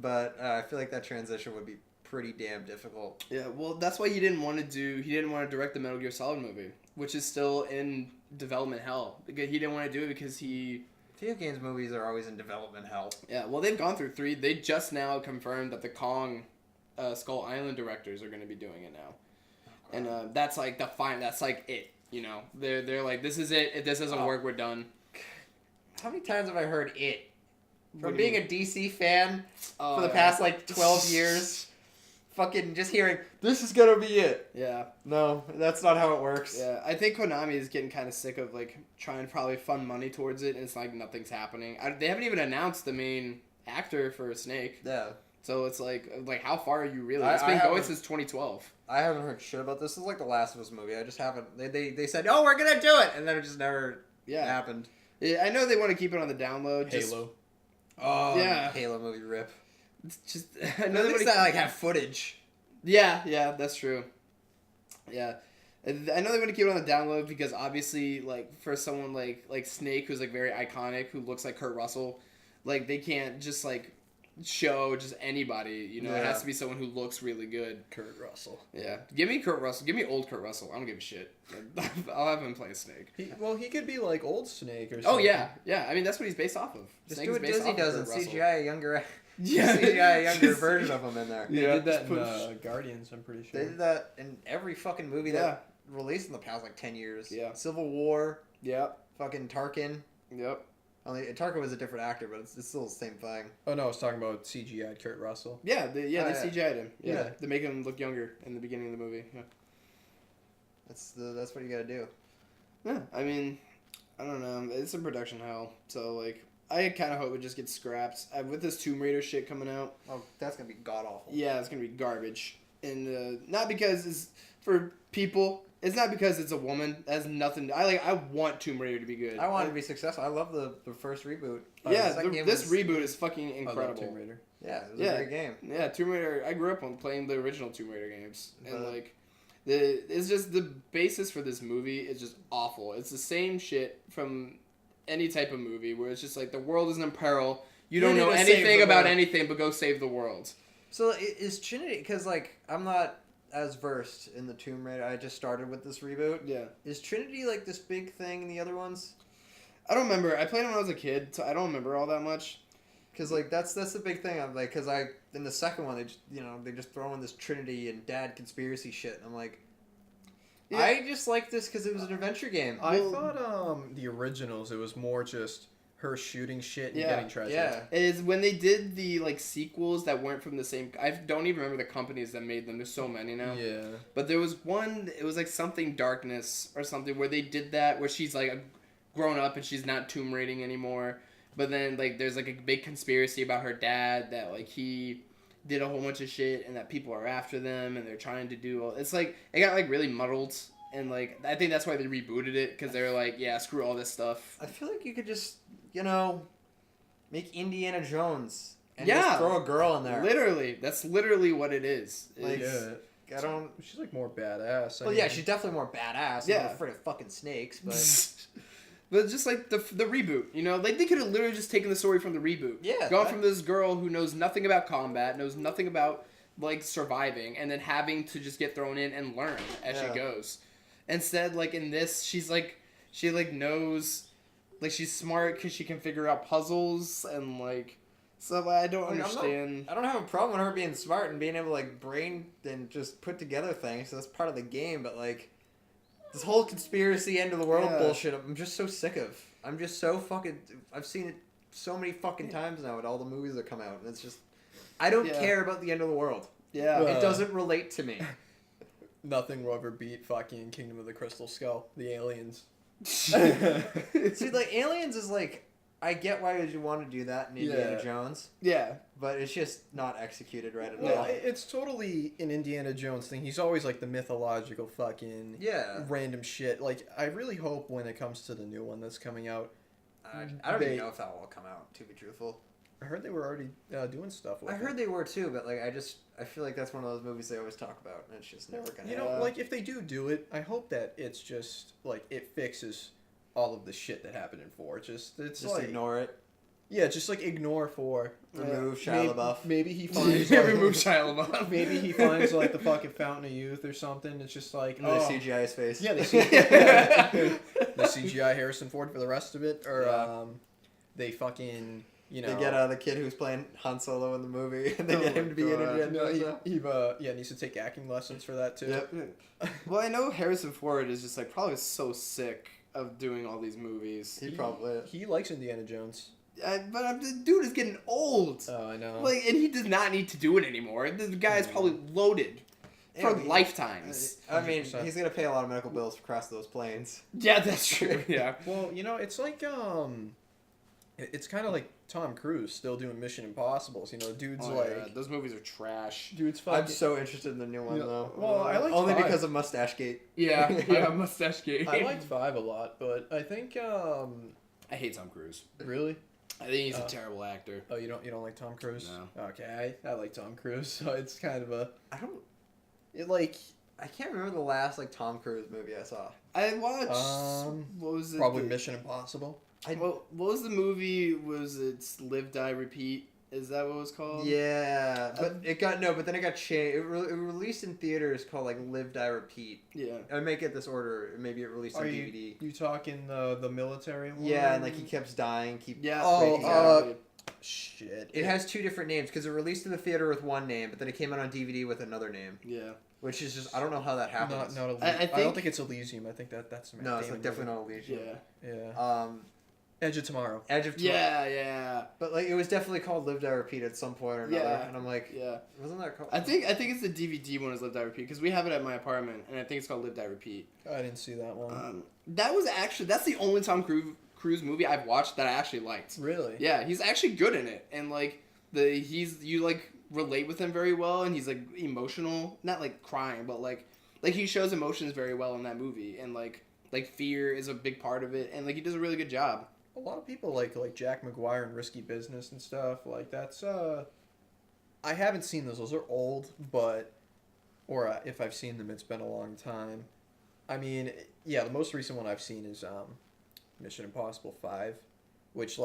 But I feel like that transition would be pretty damn difficult. Yeah, well, that's why he didn't want to direct the Metal Gear Solid movie, which is still in development hell. Because he didn't want to do it because he... Video games movies are always in development hell. Yeah, well, they've gone through 3. They just now confirmed that the Kong Skull Island directors are going to be doing it now. And that's like that's like it, you know. They're like, this is it. If this doesn't work, we're done. How many times have I heard it? From What do you being a DC fan for the yeah. past, like, 12 years, fucking just hearing, this is gonna be it. Yeah. No, that's not how it works. Yeah, I think Konami is getting kind of sick of, like, trying to probably fund money towards it, and it's like nothing's happening. They haven't even announced the main actor for Snake. Yeah. So it's like how far are you really? I It's been going haven't- since 2012. I haven't heard shit about this. This is like the Last of Us movie. I just haven't. They said, oh, we're gonna do it, and then it just never happened. Yeah, I know they want to keep it on the download. Halo. Oh, Yeah. Halo movie rip. It's just I At know they least want I like have footage. Yeah, that's true. Yeah. I know they want to keep it on the download because obviously, like, for someone like Snake, who's, like, very iconic, who looks like Kurt Russell, like, they can't just, like, show just anybody, you know? It has to be someone who looks really good. Kurt Russell. Yeah. Give me Kurt Russell. Give me old Kurt Russell. I don't give a shit. I'll have him play Snake. He could be like old Snake or something. Oh, yeah. Yeah, I mean, that's what he's based off of. Just Snake do is what based Disney off does of and Kurt Russell. CGI a younger, Yeah. CGI a younger Just- version of him in there. They Yeah, did that in just Guardians, I'm pretty sure. They did that in every fucking movie Yeah. that released in the past like 10 years. Yeah. Civil War, Yep. fucking Tarkin. Yep. Only Tarkin was a different actor, but it's still the same thing. Oh no, I was talking about CGI Kurt Russell. Yeah, they yeah. CGI'd him. Yeah. Yeah. They make him look younger in the beginning of the movie. Yeah. That's what you gotta do. Yeah, I mean, I don't know. It's in production hell. So, like, I kind of hope it just gets scrapped. With this Tomb Raider shit coming out, Oh, that's gonna be god awful. yeah, it's going to be garbage. And not because it's for people. It's not because it's a woman. That has nothing. I want Tomb Raider to be good. I want it to be successful. I love the first reboot. Yeah, The second game this was- reboot is fucking I love incredible. Tomb Raider. Yeah, it was Yeah. a great game. Yeah, Tomb Raider. I grew up on playing the original Tomb Raider games, and But- like, it's just the basis for this movie is just awful. It's the same shit from any type of movie where it's just like the world is in peril. You don't need know to save anything the about world. anything, but go save the world. So is Trinity? Because like I'm not as versed in the Tomb Raider. I just started with this reboot. Yeah, Is Trinity like this big thing in the other ones? I don't remember. I played it when I was a kid, so I don't remember all that much. Because like that's the big thing. I'm like, because in the second one they just throw in this Trinity and Dad conspiracy shit. And I'm like, Yeah. I just like this because it was an adventure game. I Well- thought the originals it was more just her shooting shit and Yeah, getting treasure. Yeah. Is when they did the like sequels that weren't from the same. I don't even remember the companies that made them. There's so many now. Yeah. But there was one, it was like something Darkness or something where they did that where she's like grown up and she's not tomb raiding anymore. But then like there's like a big conspiracy about her dad that like he did a whole bunch of shit and that people are after them and they're trying to do all. It's like it got like really muddled and like I think that's why they rebooted it because they're like yeah screw all this stuff. I feel like you could just make Indiana Jones and Yeah. just throw a girl in there. Literally, that's literally what it is. Like, Yeah. I don't. She's like more badass. Well, yeah, she's definitely more badass. Yeah. I'm afraid of fucking snakes, but But just like the reboot, you know, like they could have literally just taken the story from the reboot. Yeah, Gone that- from this girl who knows nothing about combat, knows nothing about like surviving, and then having to just get thrown in and learn as Yeah. she goes. Instead, like in this, she knows, like she's smart because she can figure out puzzles and like stuff. I don't Like, understand. I don't have a problem with her being smart and being able to like brain and just put together things. So that's part of the game. But like this whole conspiracy end of the world Yeah. bullshit, I'm just so sick of. I'm just so fucking. I've seen it so many fucking times now with all the movies that come out, and it's just. I don't Yeah. care about the end of the world. Yeah. Well, It doesn't relate to me. Nothing will ever beat fucking Kingdom of the Crystal Skull. The aliens. See, like Aliens is like, I get why you want to do that in Indiana Yeah. Jones, yeah. but it's just not executed right at No, all. it's totally an Indiana Jones thing. He's always like the mythological fucking Yeah, random shit. Like, I really hope when it comes to the new one that's coming out, I don't They- even know if that will come out. To be truthful, I heard they were already doing stuff with I it. heard they were too, but like I feel like that's one of those movies they always talk about, and it's just never gonna. You know, like if they do it, I hope that it's just like it fixes all of the shit that happened in 4. It's just like ignore it. yeah, just like ignore 4. Remove Shia LaBeouf. Maybe he finds Yeah, like, remove Shia LaBeouf. maybe he finds like the fucking Fountain of Youth or something. It's just like And they CGI his face. Yeah, they CGI, the CGI Harrison Ford for the rest of it, or they fucking you know They get the kid who's playing Han Solo in the movie, and they get him to be Indiana No, Jones. he needs to take acting lessons for that too. Yep. Well, I know Harrison Ford is just like probably so sick of doing all these movies. He probably is. He likes Indiana Jones. But the dude is getting old. Oh, I know. Like, and he does not need to do it anymore. The guy is probably loaded for lifetimes. I mean, 100%. he's gonna pay a lot of medical bills for crossing those planes. Yeah, that's true. Yeah. Well, you know, it's like it's kind of like Tom Cruise still doing Mission Impossibles. You know, dude's those movies are trash. dude's fucking. I'm so interested in the new one Yeah. though. Well, I like only 5. because of Mustache Gate. Yeah, yeah, mustache game. I liked 5 a lot, but I think I hate Tom Cruise. really. I think he's a terrible actor. Oh, you don't like Tom Cruise? No. Okay, I like Tom Cruise, so it's kind of a I don't. it like I can't remember the last like Tom Cruise movie I saw. I watched. What was it? probably Mission Impossible. What was the movie? Was it Live, Die, Repeat? Is that what it was called? Yeah, but but then it got changed. It released in theaters called like Live, Die, Repeat. Yeah. I may get this order. Maybe it released on DVD. You talking the military one? Yeah, and like he keeps dying. Yeah. Oh, shit. It has 2 different names because it released in the theater with one name, but then it came out on DVD with another name. Yeah. Which is just I don't know how that happens. Not Elysium. I I don't think- think it's Elysium. I think that's No, it's like definitely not Elysium. Yeah. Yeah. Edge of Tomorrow. Edge of Tomorrow. Yeah. But like it was definitely called Live Die Repeat at some point or another, Yeah. and I'm like, Yeah. wasn't that called? I think it's the DVD one is Live, Die, Repeat because we have it at my apartment and I think it's called Live, Die, Repeat. I didn't see that one. That's the only Tom Cruise movie I've watched that I actually liked. Really? Yeah, he's actually good in it, and like you like relate with him very well, and he's like emotional, not like crying, but like he shows emotions very well in that movie, and like fear is a big part of it, and like he does a really good job. A lot of people like Jack McGuire and Risky Business and stuff. Like that's I haven't seen those. Those are old, but if I've seen them, it's been a long time. I mean, yeah, the most recent one I've seen is Mission Impossible 5, which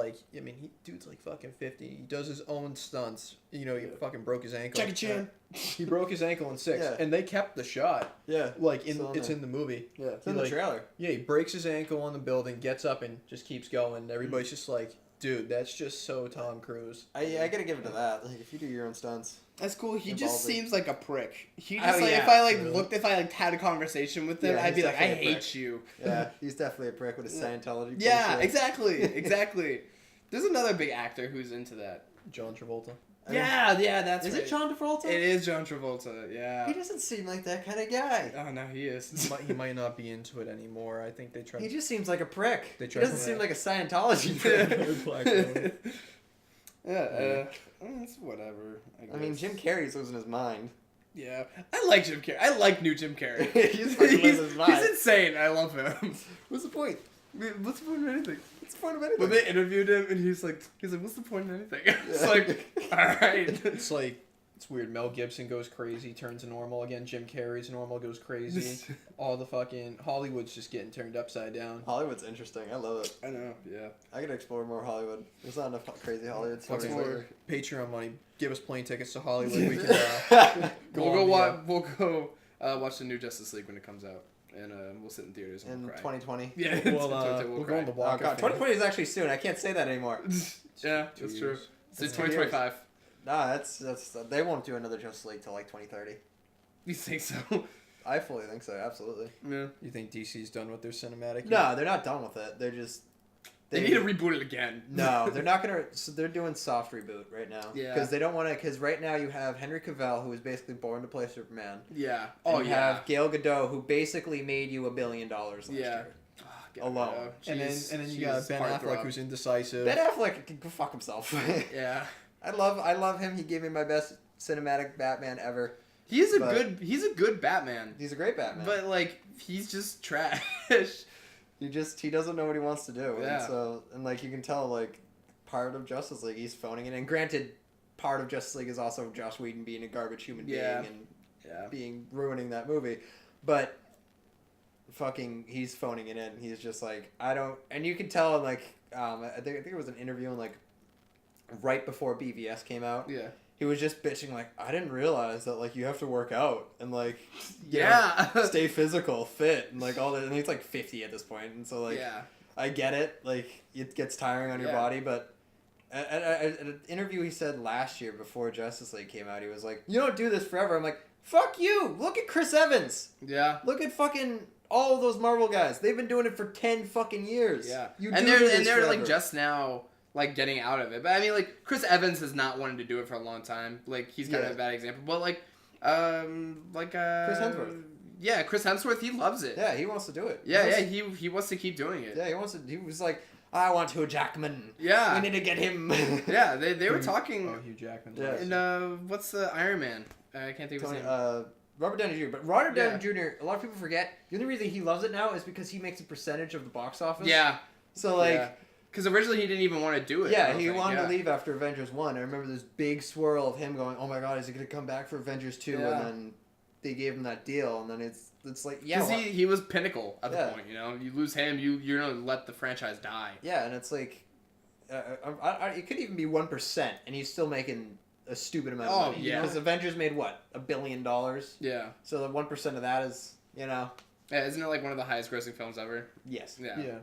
dude's like fucking 50. He does his own stunts. You know, he fucking broke his ankle. Jackie Chan. He broke his ankle in 6, Yeah. and they kept the shot. Yeah, It's in the movie. Yeah, it's He, in the like, trailer. Yeah, he breaks his ankle on the building, gets up, and just keeps going. And everybody's just like, dude, that's just so Tom Cruise. I gotta give it to that. Like if you do your own stunts. That's cool. He Involved just in- seems like a prick. He Oh, just yeah, if I had a conversation with him, Yeah, I'd be he's like, I definitely a hate prick. you. Yeah, he's definitely a prick with his Scientology. Yeah, bullshit. exactly. There's another big actor who's into that. John Travolta. I mean, That's is right. it John Travolta? It is John Travolta. Yeah. He doesn't seem like that kind of guy. Oh no, he is. He might not be into it anymore. I think they tried. He just seems like a prick. They He tried doesn't to- seem like a Scientology prick. Blackmail. It's whatever. I mean, Jim Carrey's losing his mind. Yeah, I like Jim Carrey. I like new Jim Carrey. He's fucking losing his mind. He's insane. I love him. What's the point? What's the point of anything? What's the point of anything? When they interviewed him, and he's like, what's the point of anything? It's like, all right. It's like it's weird. Mel Gibson goes crazy, turns to normal again. Jim Carrey's normal, goes crazy. All the fucking Hollywood's just getting turned upside down. Hollywood's interesting. I love it. I know. Yeah. I gotta explore more Hollywood. There's not enough crazy Hollywood Fucking stories. more lately. Patreon money. Give us plane tickets to Hollywood. We can We'll go watch the new Justice League when it comes out, and we'll sit in theaters and In we'll cry. 2020. Yeah, We'll we'll go on the Oh block. god, 2020 is actually soon. I can't say that anymore. Yeah, 2 that's true. years. It's That's 2025. Nah, that's they won't do another Justice League till like 2030. You think so? I fully think so. Absolutely. Yeah. You think DC's done with their cinematic? No, they're not done with it. They're just They need to reboot it again. No, they're not gonna. So they're doing soft reboot right now. Yeah. Because they don't want to. Because right now you have Henry Cavill, who was basically born to play Superman. Yeah. And Oh you yeah. have Gal Gadot, who basically made you $1 billion last Yeah. year. Oh, Alone. And then you got Ben Affleck, who's indecisive. Ben Affleck can go fuck himself. Yeah. I love him. He gave me my best cinematic Batman ever. He's a But- good Batman. He's a great Batman. But like he's just trash. He doesn't know what he wants to do. Yeah. And so like you can tell like part of Justice League. He's phoning it in. Granted, part of Justice League is also Joss Whedon being a garbage human being and ruining that movie. But fucking, he's phoning it in. He's just like, I don't... And you can tell, like, I think it was an interview in, like, right before BVS came out. Yeah. He was just bitching, like, I didn't realize that, like, you have to work out and, like, stay physical, fit, and, like, all that. And he's, like, 50 at this point. And so, like, I get it. Like, it gets tiring on your body. But at an interview he said last year before Justice League came out, he was like, you don't do this forever. I'm like, fuck you. Look at Chris Evans. Yeah. Look at fucking all of those Marvel guys. They've been doing it for 10 fucking years. Yeah. They're like, just now... like, getting out of it. But, I mean, like, Chris Evans has not wanted to do it for a long time. Like, he's kind of a bad example. But, like, Chris Hemsworth. Yeah, Chris Hemsworth, he loves it. Yeah, he wants to do it. He wants to keep doing it. Yeah, he was like, I want Hugh Jackman. Yeah. We need to get him. Yeah, they were talking... Oh, Hugh Jackman. Yeah. And, what's the Iron Man? I can't think of his name. Robert Downey Jr. But Robert Downey Jr., a lot of people forget, the only reason he loves it now is because he makes a percentage of the box office. Yeah. So, like... Because originally he didn't even want to do it. Yeah, he wanted to leave after Avengers 1. I remember this big swirl of him going, oh my god, is he going to come back for Avengers 2? And then they gave him that deal, and then it's like, yeah. Because he was pinnacle at the point, you know? You lose him, you're going to let the franchise die. Yeah, and it's like, it could even be 1%, and he's still making a stupid amount of money. Yeah. Because Avengers made, what, $1 billion? Yeah. So the 1% of that is, you know. Yeah, isn't it like one of the highest grossing films ever? Yes. Yeah.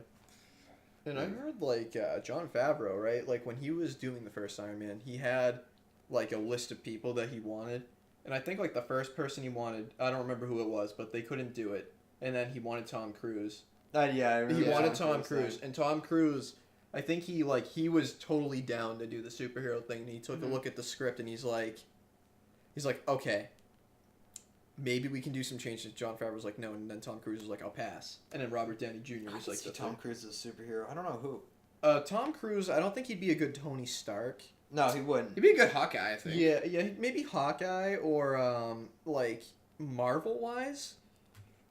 And I heard, like, Jon Favreau, right? Like, when he was doing the first Iron Man, he had, like, a list of people that he wanted. And I think, like, the first person he wanted, I don't remember who it was, but they couldn't do it. And then he wanted Tom Cruise. I remember. He wanted Tom Cruise. And Tom Cruise, I think he was totally down to do the superhero thing. And he took a look at the script, and he's like, okay. Maybe we can do some changes. Jon Favreau was like, no, and then Tom Cruise was like, I'll pass. And then Robert Downey Jr. was like, Tom Cruise is a superhero. I don't know who. Tom Cruise, I don't think he'd be a good Tony Stark. No, he wouldn't. He'd be a good Hawkeye, I think. Yeah, maybe Hawkeye or like Marvel-wise.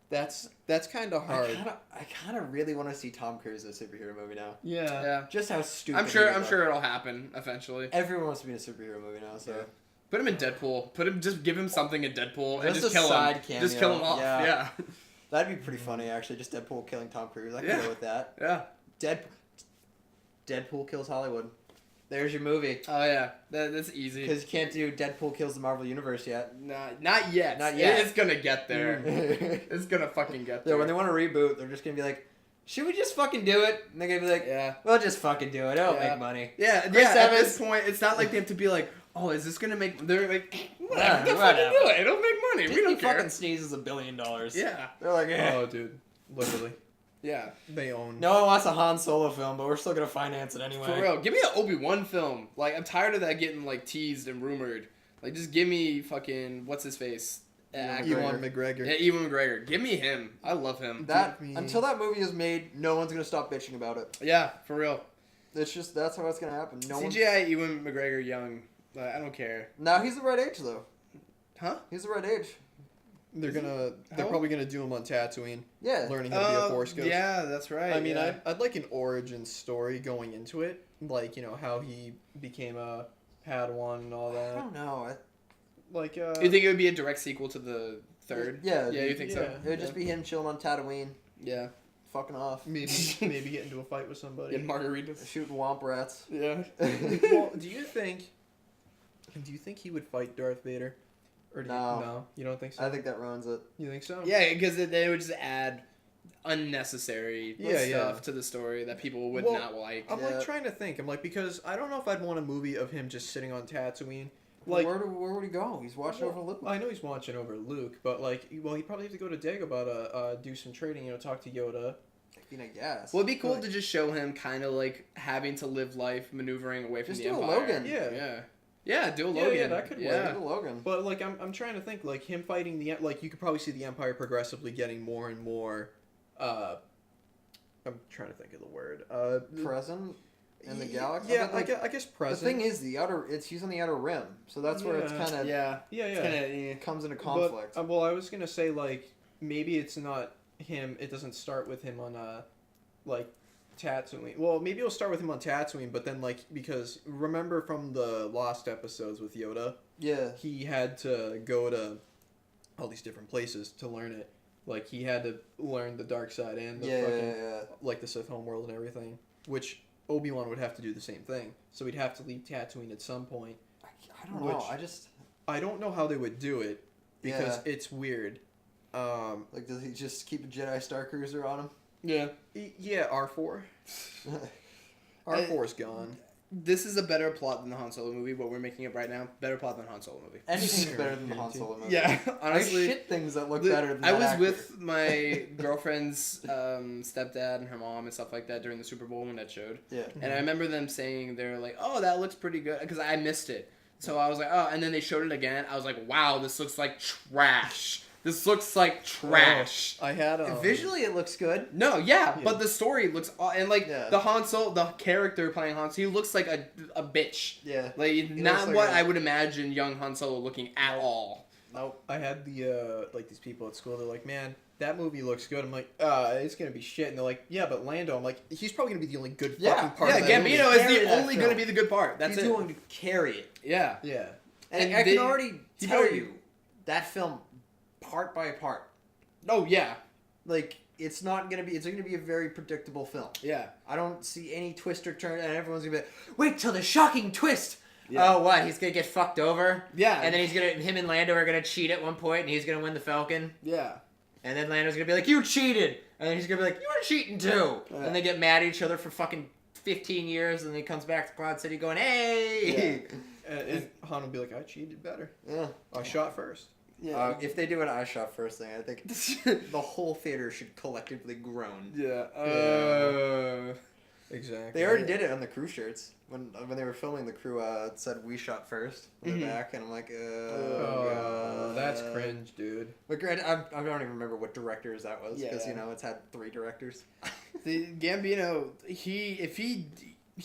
That's kind of hard. I kind of really want to see Tom Cruise in a superhero movie now. Yeah. Just how stupid. I'm sure it'll happen eventually. Everyone wants to be in a superhero movie now, so. Yeah. Put him in Deadpool. Just give him something in Deadpool and just kill him. Cameo. Just kill him off. Yeah. That'd be pretty funny, actually. Just Deadpool killing Tom Cruise. I can go with that. Yeah. Deadpool kills Hollywood. There's your movie. Oh yeah, that's easy. Because you can't do Deadpool kills the Marvel Universe yet. Not yet. Not yet. It's gonna get there. It's gonna fucking get there. Yeah, when they want to reboot, they're just gonna be like, should we just fucking do it? And they're gonna be like, yeah, we'll just fucking do it. It'll make money. Yeah, At this point, it's not like they have to be like, oh, is this gonna make? They're like, whatever. Do it. It'll make money. Disney we don't care. Fucking sneezes $1 billion. Yeah. They're like, oh, dude, literally. Yeah. They own. No one wants a Han Solo film, but we're still gonna finance it anyway. For real, give me an Obi-Wan film. Like, I'm tired of that getting like teased and rumored. Like, just give me fucking what's his face. Ewan McGregor. Yeah, Ewan McGregor. Give me him. I love him. Until that movie is made, no one's gonna stop bitching about it. Yeah, for real. It's just that's how it's gonna happen. CGI Ewan McGregor young. I don't care. No, he's the right age though. Huh? He's the right age. They're probably gonna do him on Tatooine. Yeah. Learning how to be a Force ghost. Yeah, that's right. I mean, I'd like an origin story going into it, like, you know, how he became a Padawan and all that. I don't know. You think it would be a direct sequel to the third? Yeah. Yeah, you think so? It would just be him chilling on Tatooine. Yeah. Fucking off. Maybe get into a fight with somebody. Get margaritas. Shooting womp rats. Yeah. Well, do you think he would fight Darth Vader? Or No, you don't think so? I think that ruins it. You think so? Yeah, because they would just add unnecessary stuff to the story that people would not like. I'm like trying to think. I'm like, because I don't know if I'd want a movie of him just sitting on Tatooine. Like, where would he go? He's watching over Luke. I know he's watching over Luke, but like, he'd probably have to go to Dagobah to do some trading. You know, talk to Yoda. I mean, I guess. Well, it'd be cool to just show him kind of like having to live life, maneuvering away from the Empire. Logan. Yeah, do a Logan. Yeah, that could work. Do a Logan. But like, I'm trying to think, like, him fighting like, you could probably see the Empire progressively getting more and more. I'm trying to think of the word. Present in the galaxy. Yeah, I guess present. The thing is, he's on the outer rim, so that's where it's kind of It comes into conflict. But, I was gonna say, like, maybe it's not him. It doesn't start with him on like Tatooine. Well, maybe we'll start with him on Tatooine, but then like because remember from the Lost episodes with Yoda, Yeah. he had to go to all these different places to learn it. Like he had to learn the dark side and the fucking like the Sith homeworld and everything, which Obi-Wan would have to do the same thing. So he'd have to leave Tatooine at some point. I don't know. I don't know how they would do it because it's weird. Like, does he just keep a Jedi Star Cruiser on him? Yeah. Yeah, R4. R4's gone. This is a better plot than the Han Solo movie. What we're making up right now, better plot than Han Solo movie. Anything's better than the Han Solo movie. Yeah, honestly. I shit things that look better than that I was actor. with my girlfriend's stepdad and her mom and stuff like that during the Super Bowl when that showed. Yeah. And I remember them saying, they're like, oh, that looks pretty good. Because I missed it. So I was like, oh, and then they showed it again. I was like, wow, this looks like trash. This looks like trash. I had Visually, it looks good. No, yeah, but the story looks and like Yeah. the Han Solo, the character playing Han Solo, he looks like a bitch. Yeah. Like not like what a- I would imagine young Han Solo looking at all. Nope. I had the like these people at school. They're like, man, that movie looks good. I'm like, it's gonna be shit. And they're like, yeah, but Lando. I'm like, he's probably gonna be the only good fucking part. Yeah, of that movie. Gambino is Carry the that only film. going to be the good part. That's He's it. going to carry it. Yeah. Yeah. And And I they- can already he tell probably- you that film, part by part, Oh yeah. like it's not gonna be. It's gonna be a very predictable film. Yeah. I don't see any twist or turn, and everyone's gonna be like, wait till the shocking twist. Yeah. Oh, what? He's gonna get fucked over, Yeah. and then him and Lando are gonna cheat at one point, and he's gonna win the Falcon, Yeah. and then Lando's gonna be like, you cheated, and then he's gonna be like, you were cheating too, Yeah. and they get mad at each other for fucking 15 years, and then he comes back to Cloud City going, hey. And Han will be like, I cheated better. Yeah. I shot first. Yeah. If they do an I shot first thing, I think the whole theater should collectively groan. Yeah. Exactly. They already did it on the crew shirts when they were filming. The crew said "We shot first on the Mhm. back, and I'm like, Oh, God. that's cringe, dude. But granted, I don't even remember what directors that was because Yeah. it's had 3 directors. The Gambino, he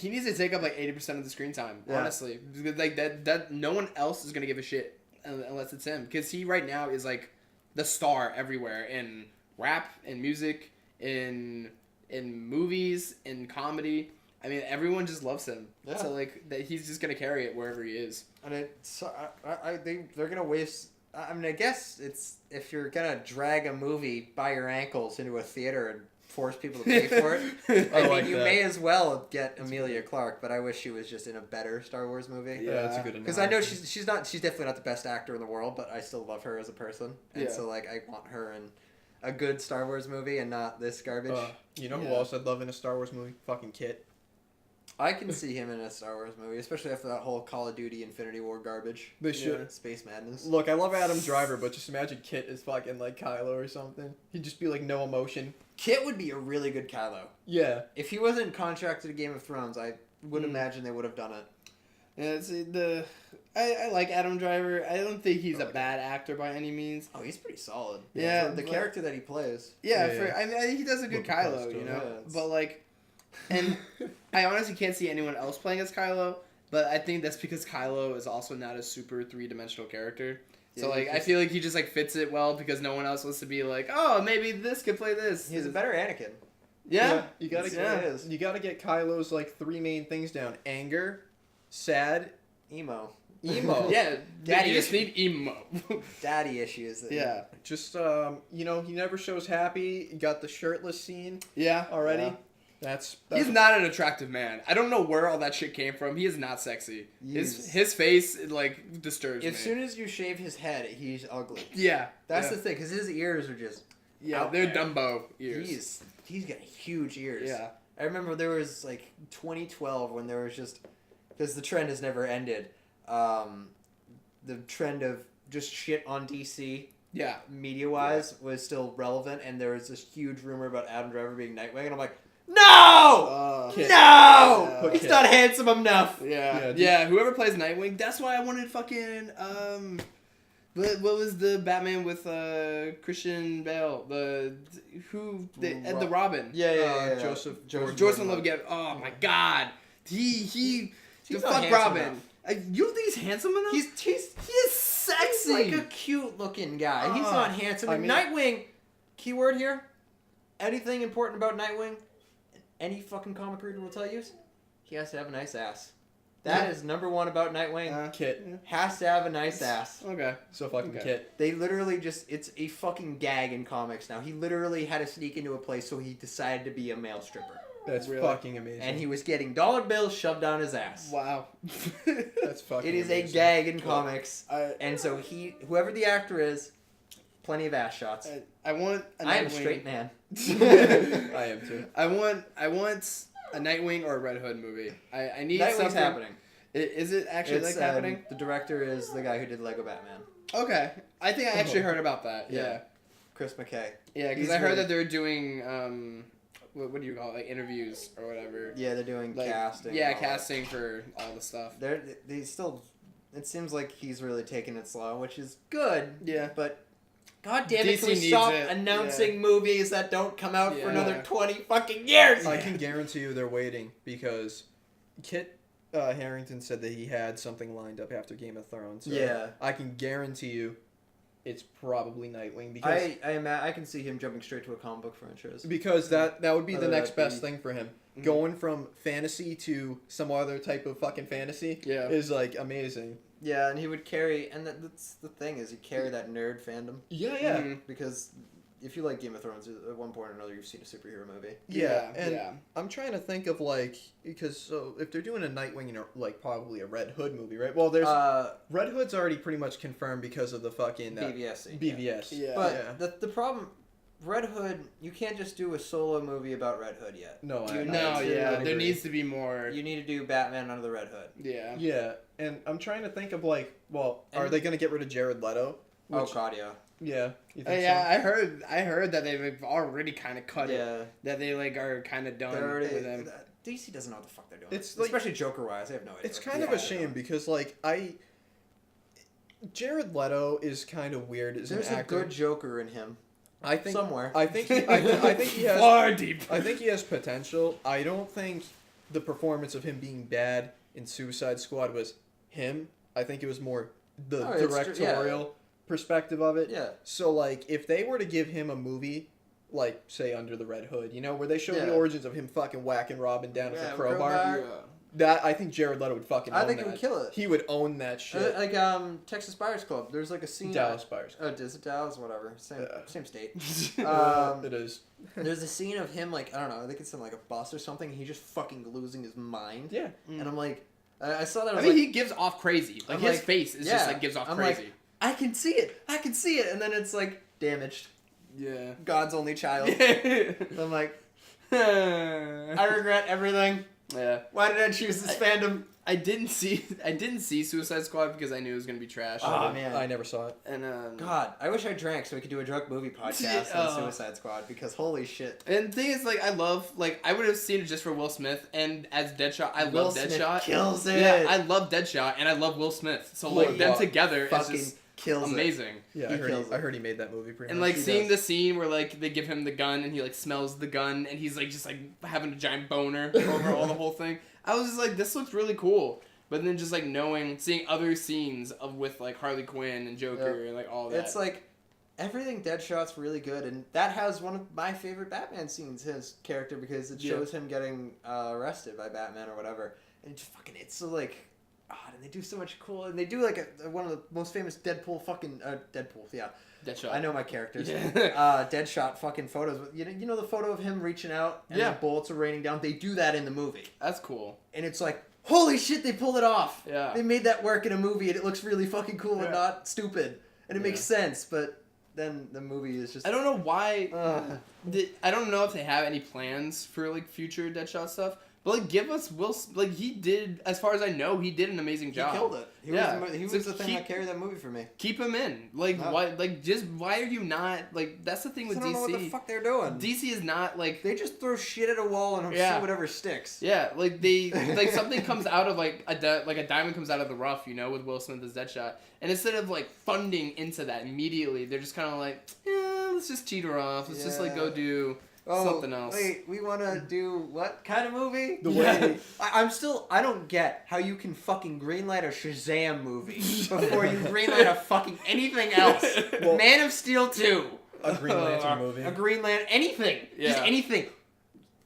needs to take up like 80% of the screen time. Yeah. Honestly, because, like that no one else is gonna give a shit unless it's him. Because he right now is like the star everywhere in rap, in music, in movies, in comedy. I mean, everyone just loves him. Yeah. So like that he's just gonna carry it wherever he is. And they're gonna waste. I mean, I guess it's if you're gonna drag a movie by your ankles into a theater and force people to pay for it. I mean, like you that. may as well get Emilia Clarke, but I wish she was just in a better Star Wars movie. Yeah, that's a Yeah. good Because I know she's definitely not the best actor in the world, but I still love her as a person, and Yeah. so like I want her in a good Star Wars movie and not this garbage. You know who Yeah. else I'd love in a Star Wars movie? Fucking Kit. I can see him in a Star Wars movie, especially after that whole Call of Duty Infinity War garbage. They should. Space madness. Look, I love Adam Driver, but just imagine Kit is fucking like Kylo or something. He'd just be like no emotion. Kit would be a really good Kylo. Yeah. If he wasn't contracted to Game of Thrones, I would imagine they would have done it. Yeah, see, I like Adam Driver. I don't think he's a bad actor by any means. Oh, he's pretty solid. Yeah, For the but- character that he plays. Yeah, Yeah. I mean, he does a good Look Kylo, past you him. know. Yeah, it's- But like, and I honestly can't see anyone else playing as Kylo. But I think that's because Kylo is also not a super 3-dimensional character. So Yeah, like, he's I just- feel like he just like fits it well because no one else wants to be like, oh, maybe this could play this. He's a better Anakin. Yeah. You gotta That's get what it is. you gotta get Kylo's like 3 main things down: anger, sad, Emo. emo. Yeah. Daddy you just issue. need emo. Daddy issues. Yeah. Just you know, he never shows happy. You got the shirtless scene Yeah. already. Yeah. That's He's not an attractive man. I don't know where all that shit came from. He is not sexy. He's- His face like disturbs me. As soon as you shave his head, he's ugly. Yeah. That's yeah. the thing, because his ears are just. Yeah, out they're there. Dumbo ears. He's got huge ears. Yeah. I remember there was like 2012 when there was just because the trend has never ended. The trend of just shit on DC Yeah. media wise was still relevant, and there was this huge rumor about Adam Driver being Nightwing, and I'm like, no, Kit. no, Put he's Kit. not handsome enough. Yeah. Yeah, Yeah. Whoever plays Nightwing, that's why I wanted fucking what was the Batman with Christian Bale? The Robin. Yeah. Joseph Joseph Gordon-Levitt. Levitt. Oh my God. He He's the not fuck handsome Robin. enough. You don't think he's handsome enough? He is He's sexy. like a cute looking guy. He's not handsome. I And mean- Nightwing, keyword here, anything important about Nightwing, any fucking comic reader will tell you, he has to have a nice ass. That is number one about Nightwing. Kit. Has to have a nice ass. Okay. So fucking Okay. Kit. They literally it's a fucking gag in comics now. He literally had to sneak into a place, so he decided to be a male stripper. That's Really? fucking amazing. And he was getting dollar bills shoved down his ass. Wow. That's fucking It is amazing. a gag in comics. I And so whoever the actor is, plenty of ass shots. I want a I am a Nightwing. straight man. I am too. I want a Nightwing or a Red Hood movie. I need Nightwing's something. happening. Is it actually It's, happening? The director is the guy who did Lego Batman, Okay. I think I actually heard about that. Yeah. Yeah. Chris McKay. Yeah, because He's I heard really- that they're doing what do you call it? Like interviews or whatever. Yeah, they're doing Like, casting. Yeah, and all that. casting for all the stuff. They still. It seems like he's really taking it slow, which is good. Yeah. But God damn it, DC can we needs stop it, announcing movies that don't come out for Yeah. another 20 fucking years? I can guarantee you they're waiting because Kit Harington said that he had something lined up after Game of Thrones. So Yeah. I can guarantee you it's probably Nightwing because I can see him jumping straight to a comic book franchise. that would be the Whether next that be- best thing for him. Mhm. Going from fantasy to some other type of fucking fantasy Yeah. is like amazing. Yeah, and he would carry, and that's the thing is, he'd carry that nerd fandom Yeah, Mhm. because if you like Game of Thrones, at one point or another, you've seen a superhero movie. Yeah, and yeah. I'm trying to think of like because so if they're doing a Nightwing and like probably a Red Hood movie, right? Well, there's Red Hood's already pretty much confirmed because of the fucking BVS. BVS. Yeah. But Yeah. the problem, Red Hood, you can't just do a solo movie about Red Hood yet. No, You I need No, to yeah. agree. There needs to be more. You need to do Batman under the Red Hood. Yeah. Yeah, and I'm trying to think of like, well, are And- they gonna get rid of Jared Leto? Oh Which- God, yeah. Yeah, you think Yeah, I heard that they've already kind of cut it. Yeah. That they like are kind of done They're already, with them. DC doesn't know what the fuck they're doing. It's like- especially Joker wise, I have no idea. It's what kind the of a fuck they're shame doing. because like Jared Leto is kind of weird as There's an a actor. good Joker in him I think somewhere. I think I think he has Far deep. I think he has potential. I don't think the performance of him being bad in Suicide Squad was him. I think it was more the Oh, it's true, directorial perspective of it. Yeah. So like if they were to give him a movie like say Under the Red Hood, you know, where they show the Yeah. origins of him fucking whacking Robin down with Yeah, a crowbar, crowbar. Yeah. that I think Jared Leto would fucking I own think that. it would kill it. He would own that shit. Like Texas Buyers Club. There's like a scene. Dallas Buyers. Oh, is it Dallas? Whatever. Same Yeah. same state. It is. There's a scene of him like I don't know. I think it's in like a bus or something. He's just fucking losing his mind. Yeah. And I'm like, I saw that. I I was mean, like, he gives off crazy. Like I'm his like, face is yeah. just like gives off I'm crazy. like, I can see it. I can see it. And then it's like damaged. Yeah. God's only child. yeah. I'm like, I regret everything. Why did I choose this fandom? I didn't see Suicide Squad because I knew it was gonna be trash. Oh, man. I never saw it. And God, I wish I drank so we could do a drunk movie podcast on Suicide Squad because holy shit. And the thing is, like, I would have seen it just for Will Smith, and as Deadshot, I Will love Smith Deadshot. kills it. Yeah, I love Deadshot, and I love Will Smith. So, like, them together is Fucking just kills it. amazing. Yeah, He kills it. I heard he made that movie pretty And, much. like, he seeing does. the scene where, like, they give him the gun, and he, like, smells the gun, and he's, like, just, like, having a giant boner over all the whole thing. I was just like, this looks really cool. But then just, like, seeing other scenes with, like, Harley Quinn and Joker and, like, all that. It's like everything Deadshot's really good, and that has one of my favorite Batman scenes. His character because it shows him getting arrested by Batman or whatever, and it's so like, and they do so much cool, and they do like one of the most famous Deadpool yeah. Deadshot. I know my characters. Yeah. Deadshot fucking photos. You know the photo of him reaching out and Yeah. the bullets are raining down. They do that in the movie, That's cool. and it's like, holy shit, they pulled it off. Yeah. They made that work in a movie, and it looks really fucking cool Yeah. and not stupid, and it makes sense. But then the movie is just. I don't know why. Uh, I don't know if they have any plans for like future Deadshot stuff, but like give us like he did, as far as I know, he did an amazing he job. killed it. He Yeah. was, he So was the thing keep- that carried that movie for me. Keep him in. Like No. why? Like just why are you not like? That's the thing with I don't know what the DC. fuck they're doing. DC is not like. They just throw shit at a wall and Yeah. see whatever sticks. Yeah, like they like something comes out of like a diamond comes out of the rough, you know, with Will Smith as Deadshot, and instead of like funding into that immediately, they're just kind of like, yeah, let's just teeter off. Let's just like go Yeah. do something else. Wait, we want to do what kind of movie? The way I don't get how you can fucking greenlight a Shazam movie before you greenlight a fucking anything else. Well- Man of Steel 2. a Green Lantern movie. A Green Lantern, anything. Just Yeah. anything.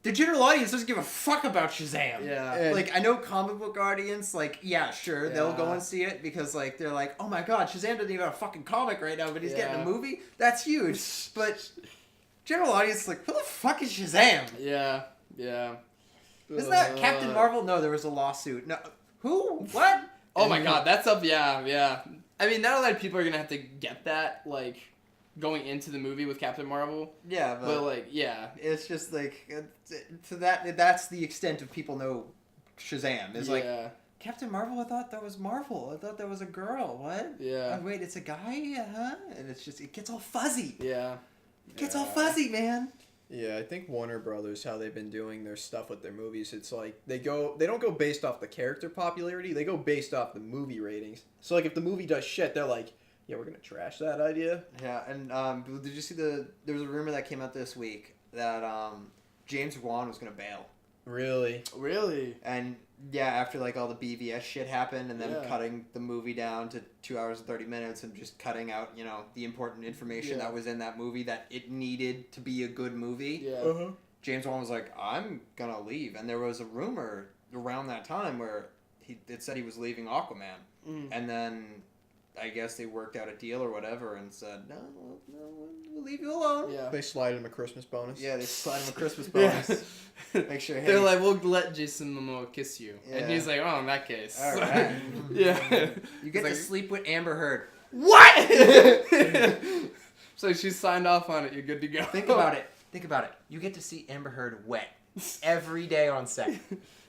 the general audience doesn't give a fuck about Shazam. Yeah. Like, I know comic book audience, like, yeah, sure, they'll go and see it because, like, they're like, oh my god, Shazam doesn't even have a fucking comic right now, but he's getting a movie? That's huge. But general audience is like, who the fuck is Shazam? Yeah. Yeah. Isn't that Captain Marvel? No, there was a lawsuit. No, who? What? Oh my god, that's up. Yeah. I mean, not a lot of people are gonna have to get that, like, going into the movie with Captain Marvel. Yeah, But like, yeah. it's just like to that's the extent of people know Shazam. Is like Captain Marvel. I thought that was Marvel. I thought that was a girl. What? Yeah. Oh, wait, it's a guy. Huh? And it's just it gets all fuzzy. Yeah. It gets all fuzzy, man. Yeah, I think Warner Brothers, how they've been doing their stuff with their movies, it's like they don't go based off the character popularity, they go based off the movie ratings. So like if the movie does shit, they're like, yeah, we're gonna trash that idea. Yeah, and did you see there was a rumor that came out this week that James Wan was gonna bail. Really? And yeah, after like all the BVS shit happened, and then cutting the movie down to 2 hours and 30 minutes, and just cutting out, you know, the important information that was in that movie that it needed to be a good movie. Yeah. James Wan was like, I'm gonna leave, and there was a rumor around that time where it said he was leaving Aquaman, and then I guess they worked out a deal or whatever, and said, no, we'll leave you alone. Yeah. They slide him a Christmas bonus. Yeah, they slide him a Christmas bonus. Make sure. Hey, They're like, we'll let Jason Momoa kiss you, and he's like, oh, in that case. all right. Yeah. You get to sleep with Amber Heard. What? So she signed off on it. You're good to go. Think about it. You get to see Amber Heard wet every day on set.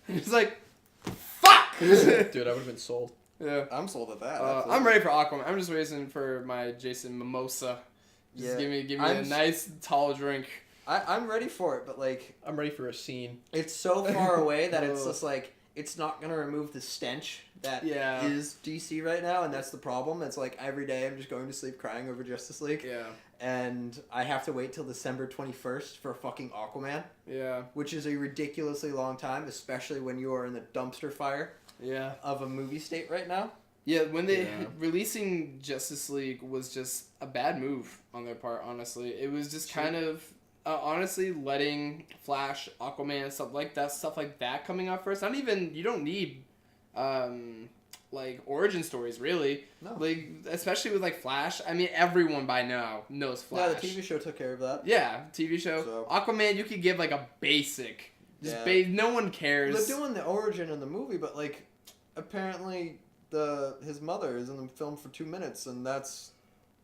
He's like, fuck. Dude, I would have been sold. Yeah. I'm sold at that. I'm ready for Aquaman. I'm just waiting for my Jason Mimosa. Just give me a nice tall drink. I'm ready for it, but like I'm ready for a scene. it's so far away that it's just like it's not gonna remove the stench that is DC right now, and that's the problem. It's like every day I'm just going to sleep crying over Justice League. Yeah. And I have to wait till December 21st for fucking Aquaman. Yeah. Which is a ridiculously long time, especially when you are in the dumpster fire of a movie state right now. Yeah, when they releasing Justice League was just a bad move on their part, honestly. It was just kind of honestly letting Flash, Aquaman, stuff like that coming out first. You don't need like origin stories really. No. Like especially with like Flash. I mean everyone by now knows Flash. Yeah, the TV show took care of that. Yeah, TV show. So. Aquaman, you could give like a basic. No one cares. They're doing the origin in the movie, but like apparently his mother is in the film for 2 minutes, and that's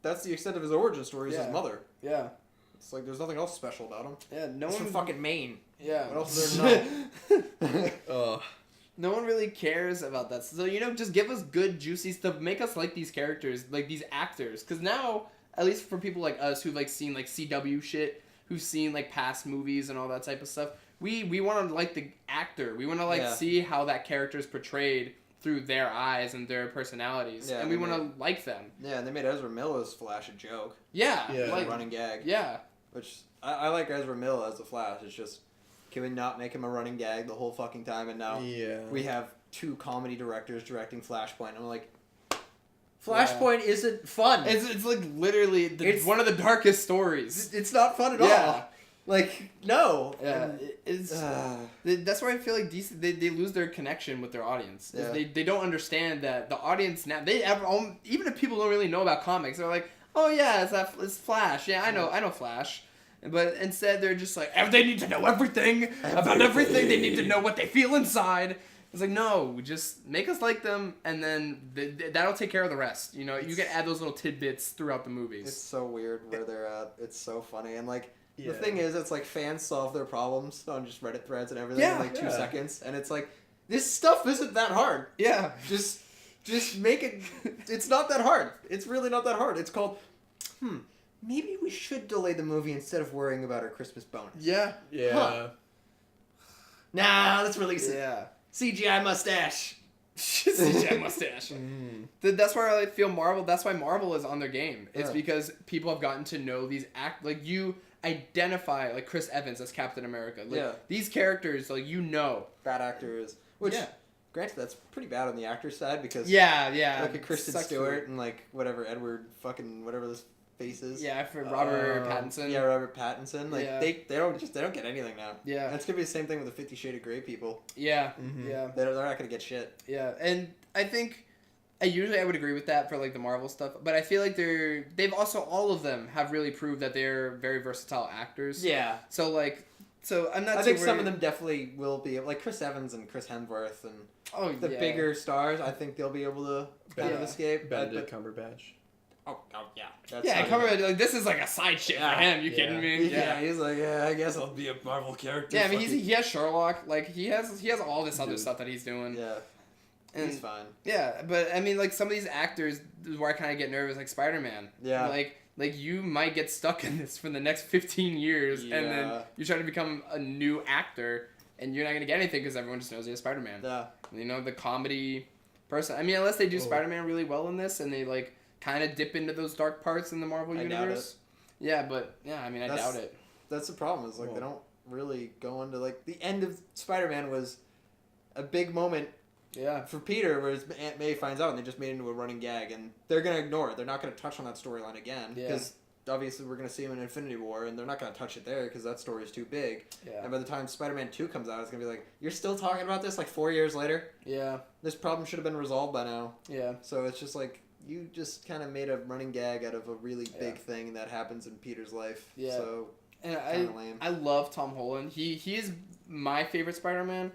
the extent of his origin story is his mother. Yeah. It's like there's nothing else special about him. Yeah, no He's one from fucking Maine. Yeah. What else is there to know? No one really cares about that. So, just give us good, juicy stuff. Make us like these characters, like these actors. Because now, at least for people like us who've like seen like CW shit, who've seen like past movies and all that type of stuff, we want to like the actor. We want to like see how that character is portrayed through their eyes and their personalities. Yeah, and we want to like them. Yeah, and they made Ezra Miller's Flash a joke. Yeah. Like a running gag. Yeah. Which, I like Ezra Miller as the Flash. It's just, can we not make him a running gag the whole fucking time? And now we have 2 comedy directors directing Flashpoint. I'm like, Flashpoint isn't fun. It's like literally it's one of the darkest stories. It's not fun at all. Like, no. Yeah, that's why I feel like DC, they lose their connection with their audience. Yeah. They don't understand that the audience now, even if people don't really know about comics, they're like, oh yeah, it's Flash. Yeah, I know Flash. But instead they're just like, they need to know everything about everything. They need to know what they feel inside. It's like, no, just make us like them, and then that'll take care of the rest. You can add those little tidbits throughout the movies. It's so weird where they're at. It's so funny. And like, the thing is, it's like fans solve their problems on just Reddit threads and everything in like 2 seconds. And it's like, this stuff isn't that hard. Yeah. Just make it, it's not that hard. It's really not that hard. It's called, maybe we should delay the movie instead of worrying about our Christmas bonus. Yeah. Yeah. Huh. Nah, let's release it. Yeah. CGI mustache. CGI mustache. That's why I feel Marvel. That's why Marvel is on their game. It's because people have gotten to know these you identify like Chris Evans as Captain America. Like, these characters, like bad actors. Which, granted, that's pretty bad on the actor side because like a Kristen Stewart and like whatever Edward fucking whatever this faces. Yeah, for Robert Pattinson. Yeah, Robert Pattinson. Like Yeah. they don't get anything now. Yeah. And it's gonna be the same thing with the 50 Shades of Grey people. Yeah. Mhm. Yeah. They're not gonna get shit. Yeah. And I think I would agree with that for like the Marvel stuff, but I feel like they've also all of them have really proved that they're very versatile actors. Yeah. So I'm not. I too think some worried- of them definitely will be like Chris Evans and Chris Hemsworth and Oh the yeah. bigger stars. I think they'll be able to kind of Yeah. escape. Benedict Cumberbatch. Oh yeah. That's Yeah, not cover even- it. Like this is like a side shit Yeah. for him. You Yeah. kidding me? Yeah, he's like, yeah, I guess I'll be a Marvel character. Yeah, I mean Fuck he has Sherlock. Like he has all this other Dude. stuff that he's doing. it. Yeah, And he's fine. yeah, but I mean like some of these actors this is where I kind of get nervous, like Spider-Man. Yeah. Like you might get stuck in this for the next 15 years, and then Yeah. you try to become a new actor, and you're not gonna get anything because everyone just knows you're Spider-Man. Yeah. You know, the comedy person. I mean, unless they do Oh. Spider-Man really well in this, and they like kind of dip into those dark parts in the Marvel I doubt universe. Yeah, but yeah, I mean, I That's- doubt it. That's the problem. Is like Well- they don't really go into like the end of Spider-Man was a big moment Yeah. for Peter, where his Aunt May finds out, and they just made it into a running gag, and they're gonna ignore it. They're not gonna touch on that storyline again Yeah. because obviously we're gonna see him in Infinity War, and they're not gonna touch it there because that story is too big. Yeah. And by the time Spider-Man 2 comes out, it's gonna be like, you're still talking about this like 4 years later. Yeah. This problem should have been resolved by now. Yeah. So it's just like you just kind of made a running gag out of a really big Yeah. thing that happens in Peter's life. Yeah. So And kind of lame. I love Tom Holland. He is my favorite Spider-Man.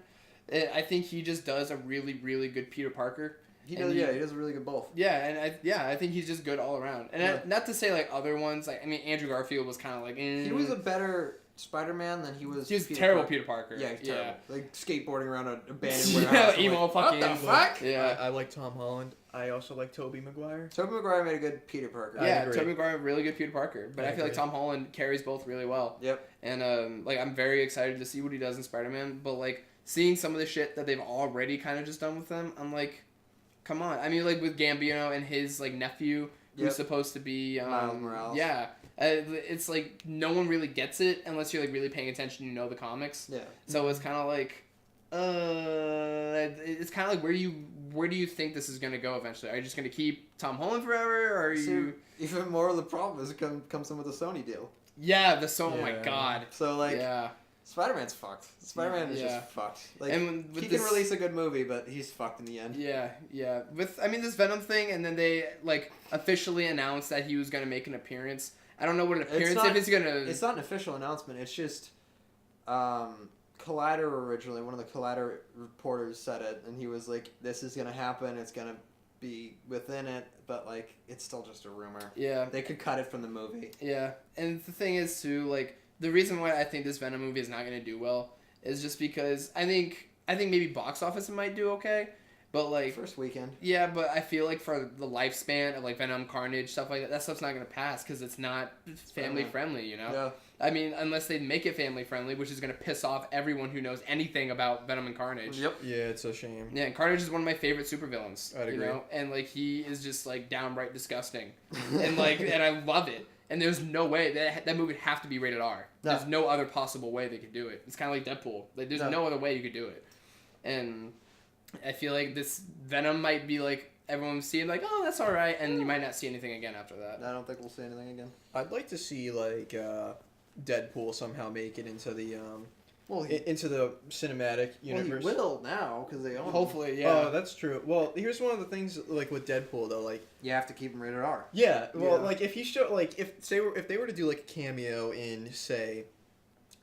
I think he just does a really, really good Peter Parker. He and does. he- Yeah, he does a really good both. Yeah, and I think he's just good all around. And Yeah. not to say like other ones, like I mean Andrew Garfield was kind of like He was a better Spider-Man than he was. he was Peter terrible Parker. Peter Parker. Yeah, he's terrible. Like skateboarding around an abandoned Yeah, warehouse. I'm emo like, fucking- What the fuck? Yeah. I like Tom Holland. I also like Tobey Maguire. Tobey Maguire made a good Peter Parker. I Yeah, agree. Tobey Maguire, really good Peter Parker. But I I feel like agree. Tom Holland carries both really well. Yep. And like I'm very excited to see what he does in Spider-Man. But like seeing some of the shit that they've already kind of just done with them, I'm like, come on. I mean, like with Gambino and his like nephew, who's Yep. supposed to be Miles Morales. Yeah, it's like no one really gets it unless you're like really paying attention. You know the comics, Yeah. so it's kind of like, it's kind of like where do you think this is gonna go eventually? Are you just gonna keep Tom Holland forever, or are See, you? even more of the problem is it comes in with a Sony deal. Yeah, oh my Yeah. god. So like Yeah. Spider-Man's fucked. Spider-Man is Yeah. just fucked. Like And with he this- can release a good movie, but he's fucked in the end. Yeah, yeah. With this Venom thing, and then they like officially announced that he was gonna make an appearance. I don't know what an appearance not- if it's gonna. It's not an official announcement. It's just Collider originally, one of the Collider reporters said it, and he was like, "This is gonna happen. It's gonna be within it, but like it's still just a rumor. Yeah, They could cut it from the movie." yeah. And the thing is too, like the reason why I think this Venom movie is not gonna do well is just because I think maybe box office it might do okay, but like. First weekend. Yeah, but I feel like for the lifespan of like Venom, Carnage, stuff like that, that stuff's not gonna pass because it's not family friendly, you know. Yeah. I mean, unless they make it family friendly, which is gonna piss off everyone who knows anything about Venom and Carnage. Yep. Yeah, it's a shame. Yeah, and Carnage is one of my favorite supervillains. I'd you agree. know, and like he is just like downright disgusting, and like and I love it. And there's no way that movie would have to be rated R. No. There's no other possible way they could do it. It's kind of like Deadpool. Like there's No. no other way you could do it. And I feel like this Venom might be like everyone seeing like, oh, that's all right, and you might not see anything again after that. I don't think we'll see anything again. I'd like to see like Deadpool somehow make it into the Well, into the cinematic universe. he will now because they own him. Hopefully, yeah. Oh, that's true. Well, here's one of the things like with Deadpool though, like You have to keep him rated R. yeah, well, Yeah. like if he show like if they were to do like a cameo in say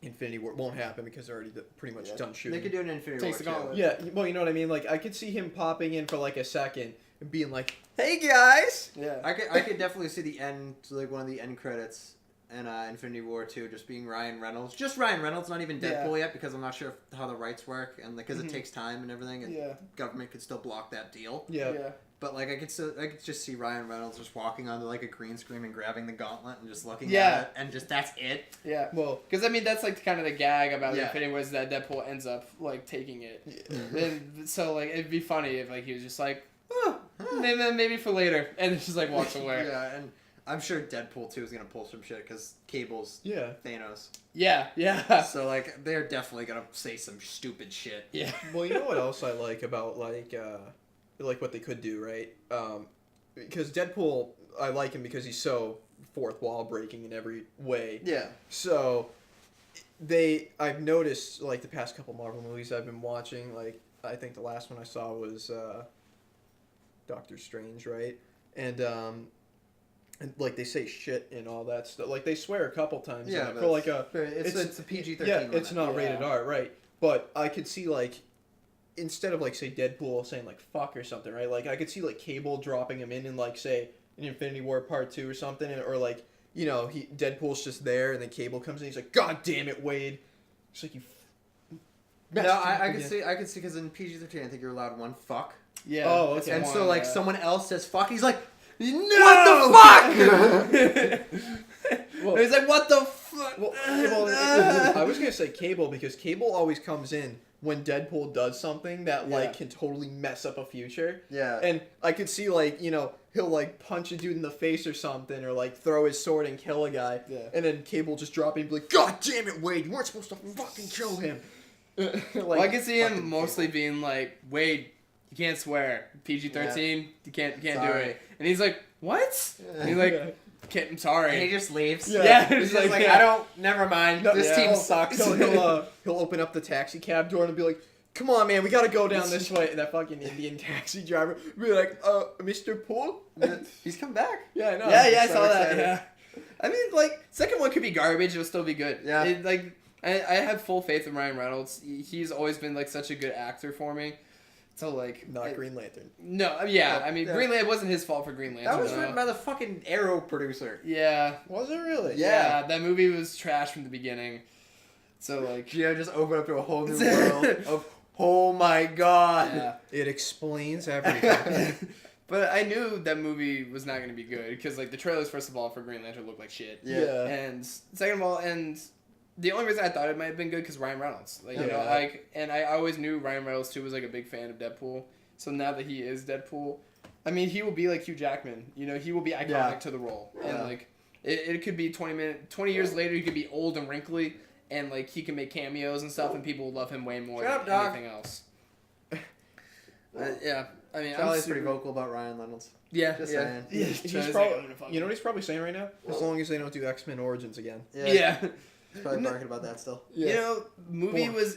Infinity War, it won't happen because they're already pretty much Yeah. done shooting. They could do an Infinity Takes War the too. gauntlet. Yeah, well, you know what I mean. Like I could see him popping in for like a second and being like, "Hey guys." Yeah. I could definitely see the end, like one of the end credits in Infinity War 2 just being Ryan Reynolds. Just Ryan Reynolds, not even Deadpool yet, because I'm not sure how the rights work, and because Mhm. it takes time and everything, and Yeah. government could still block that deal. Yeah. Yeah. But like I could just see Ryan Reynolds just walking onto like a green screen and grabbing the gauntlet and just looking Yeah. at it, and just that's it. Yeah. Well, Because I mean that's like kind of the gag about Yeah. Infinity War is that Deadpool ends up like taking it. yeah. And so like it'd be funny if like he was just like, oh, maybe for later, and just like walks away. Yeah, and I'm sure Deadpool 2 is gonna pull some shit because Cable's Yeah. Yeah. Thanos. Yeah. So like they're definitely gonna say some stupid shit. Yeah. Well, you know what else I like about like what they could do, right? Because Deadpool, I like him because he's so fourth wall breaking in every way. Yeah. So I've noticed like the past couple Marvel movies I've been watching, like I think the last one I saw was Doctor Strange, right? And like they say shit and all that stuff. Like they swear a couple times. Yeah, for like a it's a PG-13. yeah, it's limit. not rated R, right? But I could see like instead of like say Deadpool saying like fuck or something, right? Like I could see like Cable dropping him in like say in Infinity War Part 2 or something, or like Deadpool's just there and then Cable comes in, he's like, God damn it, Wade. It's like you. No, I could see because in PG-13 I think you're allowed one fuck. Yeah. Oh, okay. And One, so like yeah. someone else says fuck, he's like, no! What the fuck? Well, he's like, what the fuck? Well, I was gonna say Cable because Cable always comes in when Deadpool does something that like can totally mess up a future. Yeah. And I could see like he'll like punch a dude in the face or something, or like throw his sword and kill a guy. Yeah. And then Cable just drop in and be like, God damn it, Wade, you weren't supposed to fucking kill him. Like, Well, I can see him fucking mostly Cable. being like, Wade, you can't swear. PG-13, you can't do Sorry. it. And he's like, what? And he's like, "Can't- I'm sorry. And he just leaves. Yeah. He's just like, yeah. I don't. Never mind. No, This yeah. team sucks. He'll open up the taxi cab door and be like, come on, man, we gotta go down this way. And that fucking Indian taxi driver will be like, Mr. Poole? He's come back. Yeah, I know. Yeah, I so saw that. excited. Yeah. I mean, like, second one could be garbage. It'll still be good. Yeah. I have full faith in Ryan Reynolds. He's always been like such a good actor for me. So like, Not Green Lantern. No, yeah. I mean, Yeah. Green Lantern, it wasn't his fault for Green Lantern. That was no. written by the fucking Arrow producer. Yeah. Was it really? Yeah. That movie was trash from the beginning. So like, Geo just opened up to a whole new world of, oh my god. yeah. It explains everything. But I knew that movie was not going to be good because like the trailers, first of all, for Green Lantern looked like shit. Yeah. And second of all, and the only reason I thought it might have been good because Ryan Reynolds, like you know, Yeah. like, and I always knew Ryan Reynolds too was like a big fan of Deadpool. So now that he is Deadpool, I mean, he will be like Hugh Jackman. You know, he will be iconic Yeah. to the role, Yeah. and like it could be 20 years later, he could be old and wrinkly, and like he can make cameos and stuff, and people will love him way more Shut up, than dog. anything else. Yeah, I mean, Charlie's I'm super, pretty vocal about Ryan Reynolds. Yeah, Just yeah. saying. Yeah, He's Charlie's probably, like, I'm gonna fuck you know what he's probably saying right now? As long as they don't do X-Men Origins again. Yeah. He's probably barking about that still. You know, movie Cool. was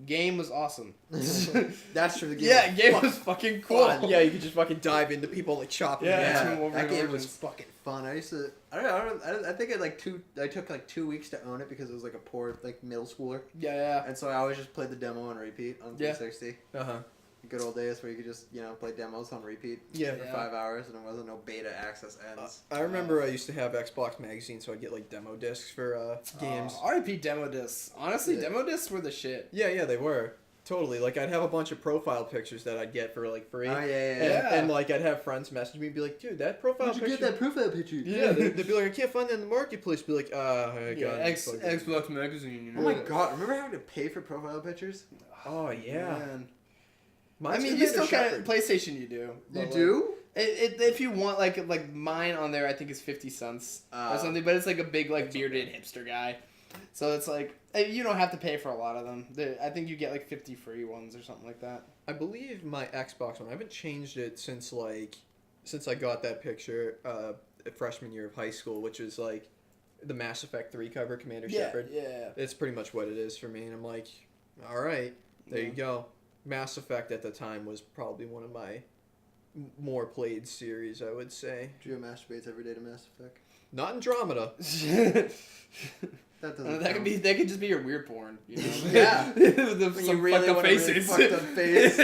game was awesome. That's true. The game Yeah, was game fuck- was fucking cool. fun. Yeah, you could just fucking dive into people like chopping Yeah. them Yeah, down. Wolverine that game was Origins. fucking fun. I used to. I don't know. I think I took like 2 weeks to own it because it was like a poor like middle schooler, Yeah, and so I always just played the demo on repeat on Yeah. 360. Uh-huh. Good old days where you could just play demos on repeat Yeah. for Yeah. 5 hours and there wasn't no beta access ends. I remember I used to have Xbox Magazine, so I'd get like demo discs for games. RIP demo discs. Honestly, Yeah. demo discs were the shit. Yeah, they were. Totally. Like, I'd have a bunch of profile pictures that I'd get for, like, free. Oh yeah, And, Yeah. and, like, I'd have friends message me and be like, dude, that profile picture... profile picture? Yeah, they'd be like, I can't find that in the marketplace. Be like, I Yeah, got it. Xbox Magazine. You know? Oh my god! Remember having to pay for profile pictures? Oh, yeah. Man. Mine's I mean, Commander you still kind Shepard. of PlayStation. You do. You but, like, do? If you want like mine on there, I think is 50 cents or something. But it's like a big like bearded hipster guy, so it's like you don't have to pay for a lot of them. I think you get like 50 free ones or something like that. I believe my Xbox one, I haven't changed it since I got that picture freshman year of high school, which is like the Mass Effect 3 cover, Commander Shepard. Yeah. It's pretty much what it is for me, and I'm like, all right, there you go. Mass Effect at the time was probably one of my more played series, I would say. Geo masturbates every day to Mass Effect. Not Andromeda. That doesn't. That could just be your weird porn. You know? Yeah. the, When some you really fucked up want a really faces. fucked up face.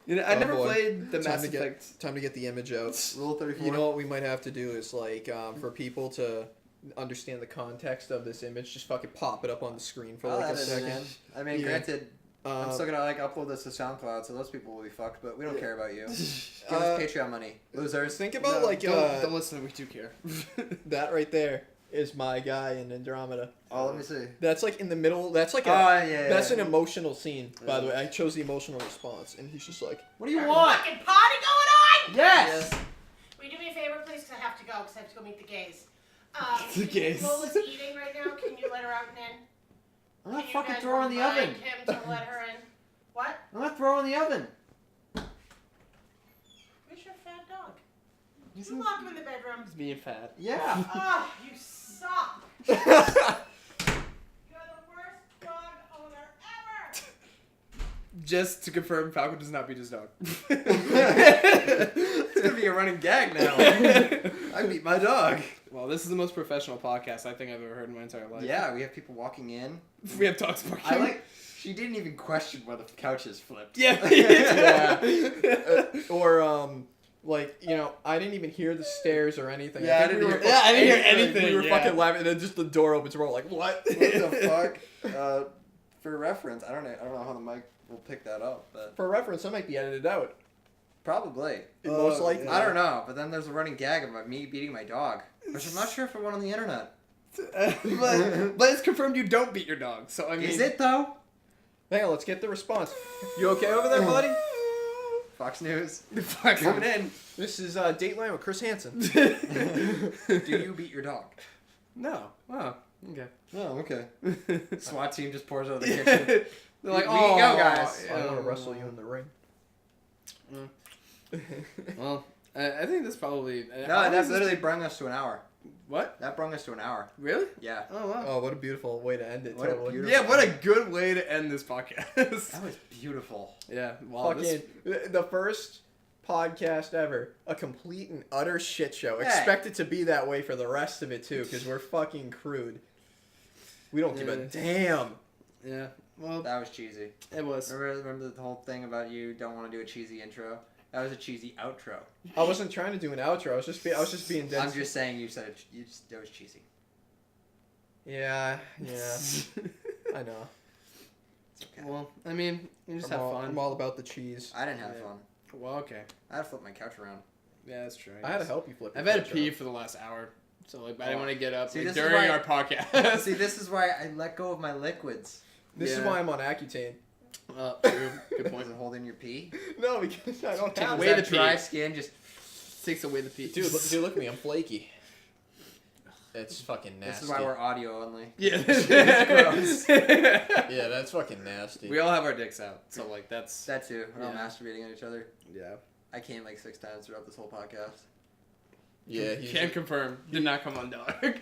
You know, I Oh, never boy. played the Time Mass to get- Effect. Time to get the image out. Rule 34. You know what we might have to do is like for people to understand the context of this image, just fucking pop it up on the screen for I'll like a edit it second. in. I mean, Yeah. granted, I'm Uh, still gonna upload this to SoundCloud, so those people will be fucked. But we don't Yeah. care about you. Give Uh, us Patreon money, losers. think about No, like don't listen. We do care. that right there is my guy in Andromeda. Oh, let me see. That's like in the middle. That's like Oh a. yeah. That's yeah. an emotional scene, by the way. I chose the emotional response, and he's just like, What do you There's a want? fucking party going on! Yes. Will you do me a favor, please? Because I have to go, because I have to go meet the gays. The gays. Lola's eating right now. Can you let her out and in? I'm not Can you fucking guys throwing the remind oven. him to let her in. What? I'm not throwing the oven. Where's your fat dog? You lock him in the bedroom. He's being fat. Yeah. Ah, you suck. You're the worst dog owner ever. Just to confirm, Falco does not beat his dog. It's gonna be a running gag now. I beat my dog. Well, this is the most professional podcast I think I've ever heard in my entire life. Yeah, we have people walking in. We have dogs barking. I like. She didn't even question whether the couches flipped. Yeah. Or like, you know, I didn't even hear the stairs or anything. Yeah, I think didn't we hear- were yeah, I didn't hear fucking- anything, We were yeah. fucking laughing, and then just the door opens. We're all like, what? What the fuck? For reference, I don't know how the mic will pick that up, but For reference, that might be edited out. probably. Most likely. I don't know, but then there's a running gag about me beating my dog, which I'm not sure if it went on the internet. but it's confirmed you don't beat your dog. So I mean, Is it though? Hang on, let's get the response. You okay over there, buddy? Fox News. Fuck. Coming in. This is Dateline with Chris Hansen. Do you beat your dog? No. Oh. Okay. Oh, okay. SWAT team just pours out of the kitchen. They're like, We can go, guys. I want to wrestle you in the ring. Well, I think this probably. No, that literally brought us to an hour. What? That brought us to an hour. Really? Yeah. Oh wow. Oh, what a beautiful way to end it. What a Totally. beautiful- Yeah, what a good way to end this podcast. That was beautiful. Yeah. Wow. Fucking the first podcast ever, a complete and utter shit show. Hey. Expect it to be that way for the rest of it too, because we're fucking crude. We don't give a Yeah. damn. Yeah. Well, That was cheesy. it was. Remember the whole thing about you don't want to do a cheesy intro? That was a cheesy outro. I wasn't trying to do an outro. I was just being dead. I'm just saying you said that was cheesy. Yeah, I know. It's okay. Well, I mean, you just I'm have all, fun. I'm all about the cheese. I didn't have Yeah. fun. Well, okay. I had to flip my couch around. Yeah, that's true. I had to help you flip. I've your had to couch pee around. for the last hour, so like I didn't want to get up See, like, this is during why- our podcast. See, this is why I let go of my liquids. This is Yeah. why I'm on Accutane. True. Good Was point. it holding your pee? No, because I don't Take have away it. the That dry pee. skin just. Takes away the pee. Dude, look at me. I'm flaky. It's fucking nasty. This is why we're audio only. Yeah. Gross. Yeah, that's fucking nasty. We all have our dicks out, so like that's. That too. We're all Yeah. masturbating at each other. Yeah. I came like 6 times throughout this whole podcast. Yeah, he's Can confirm. Did not come on dog.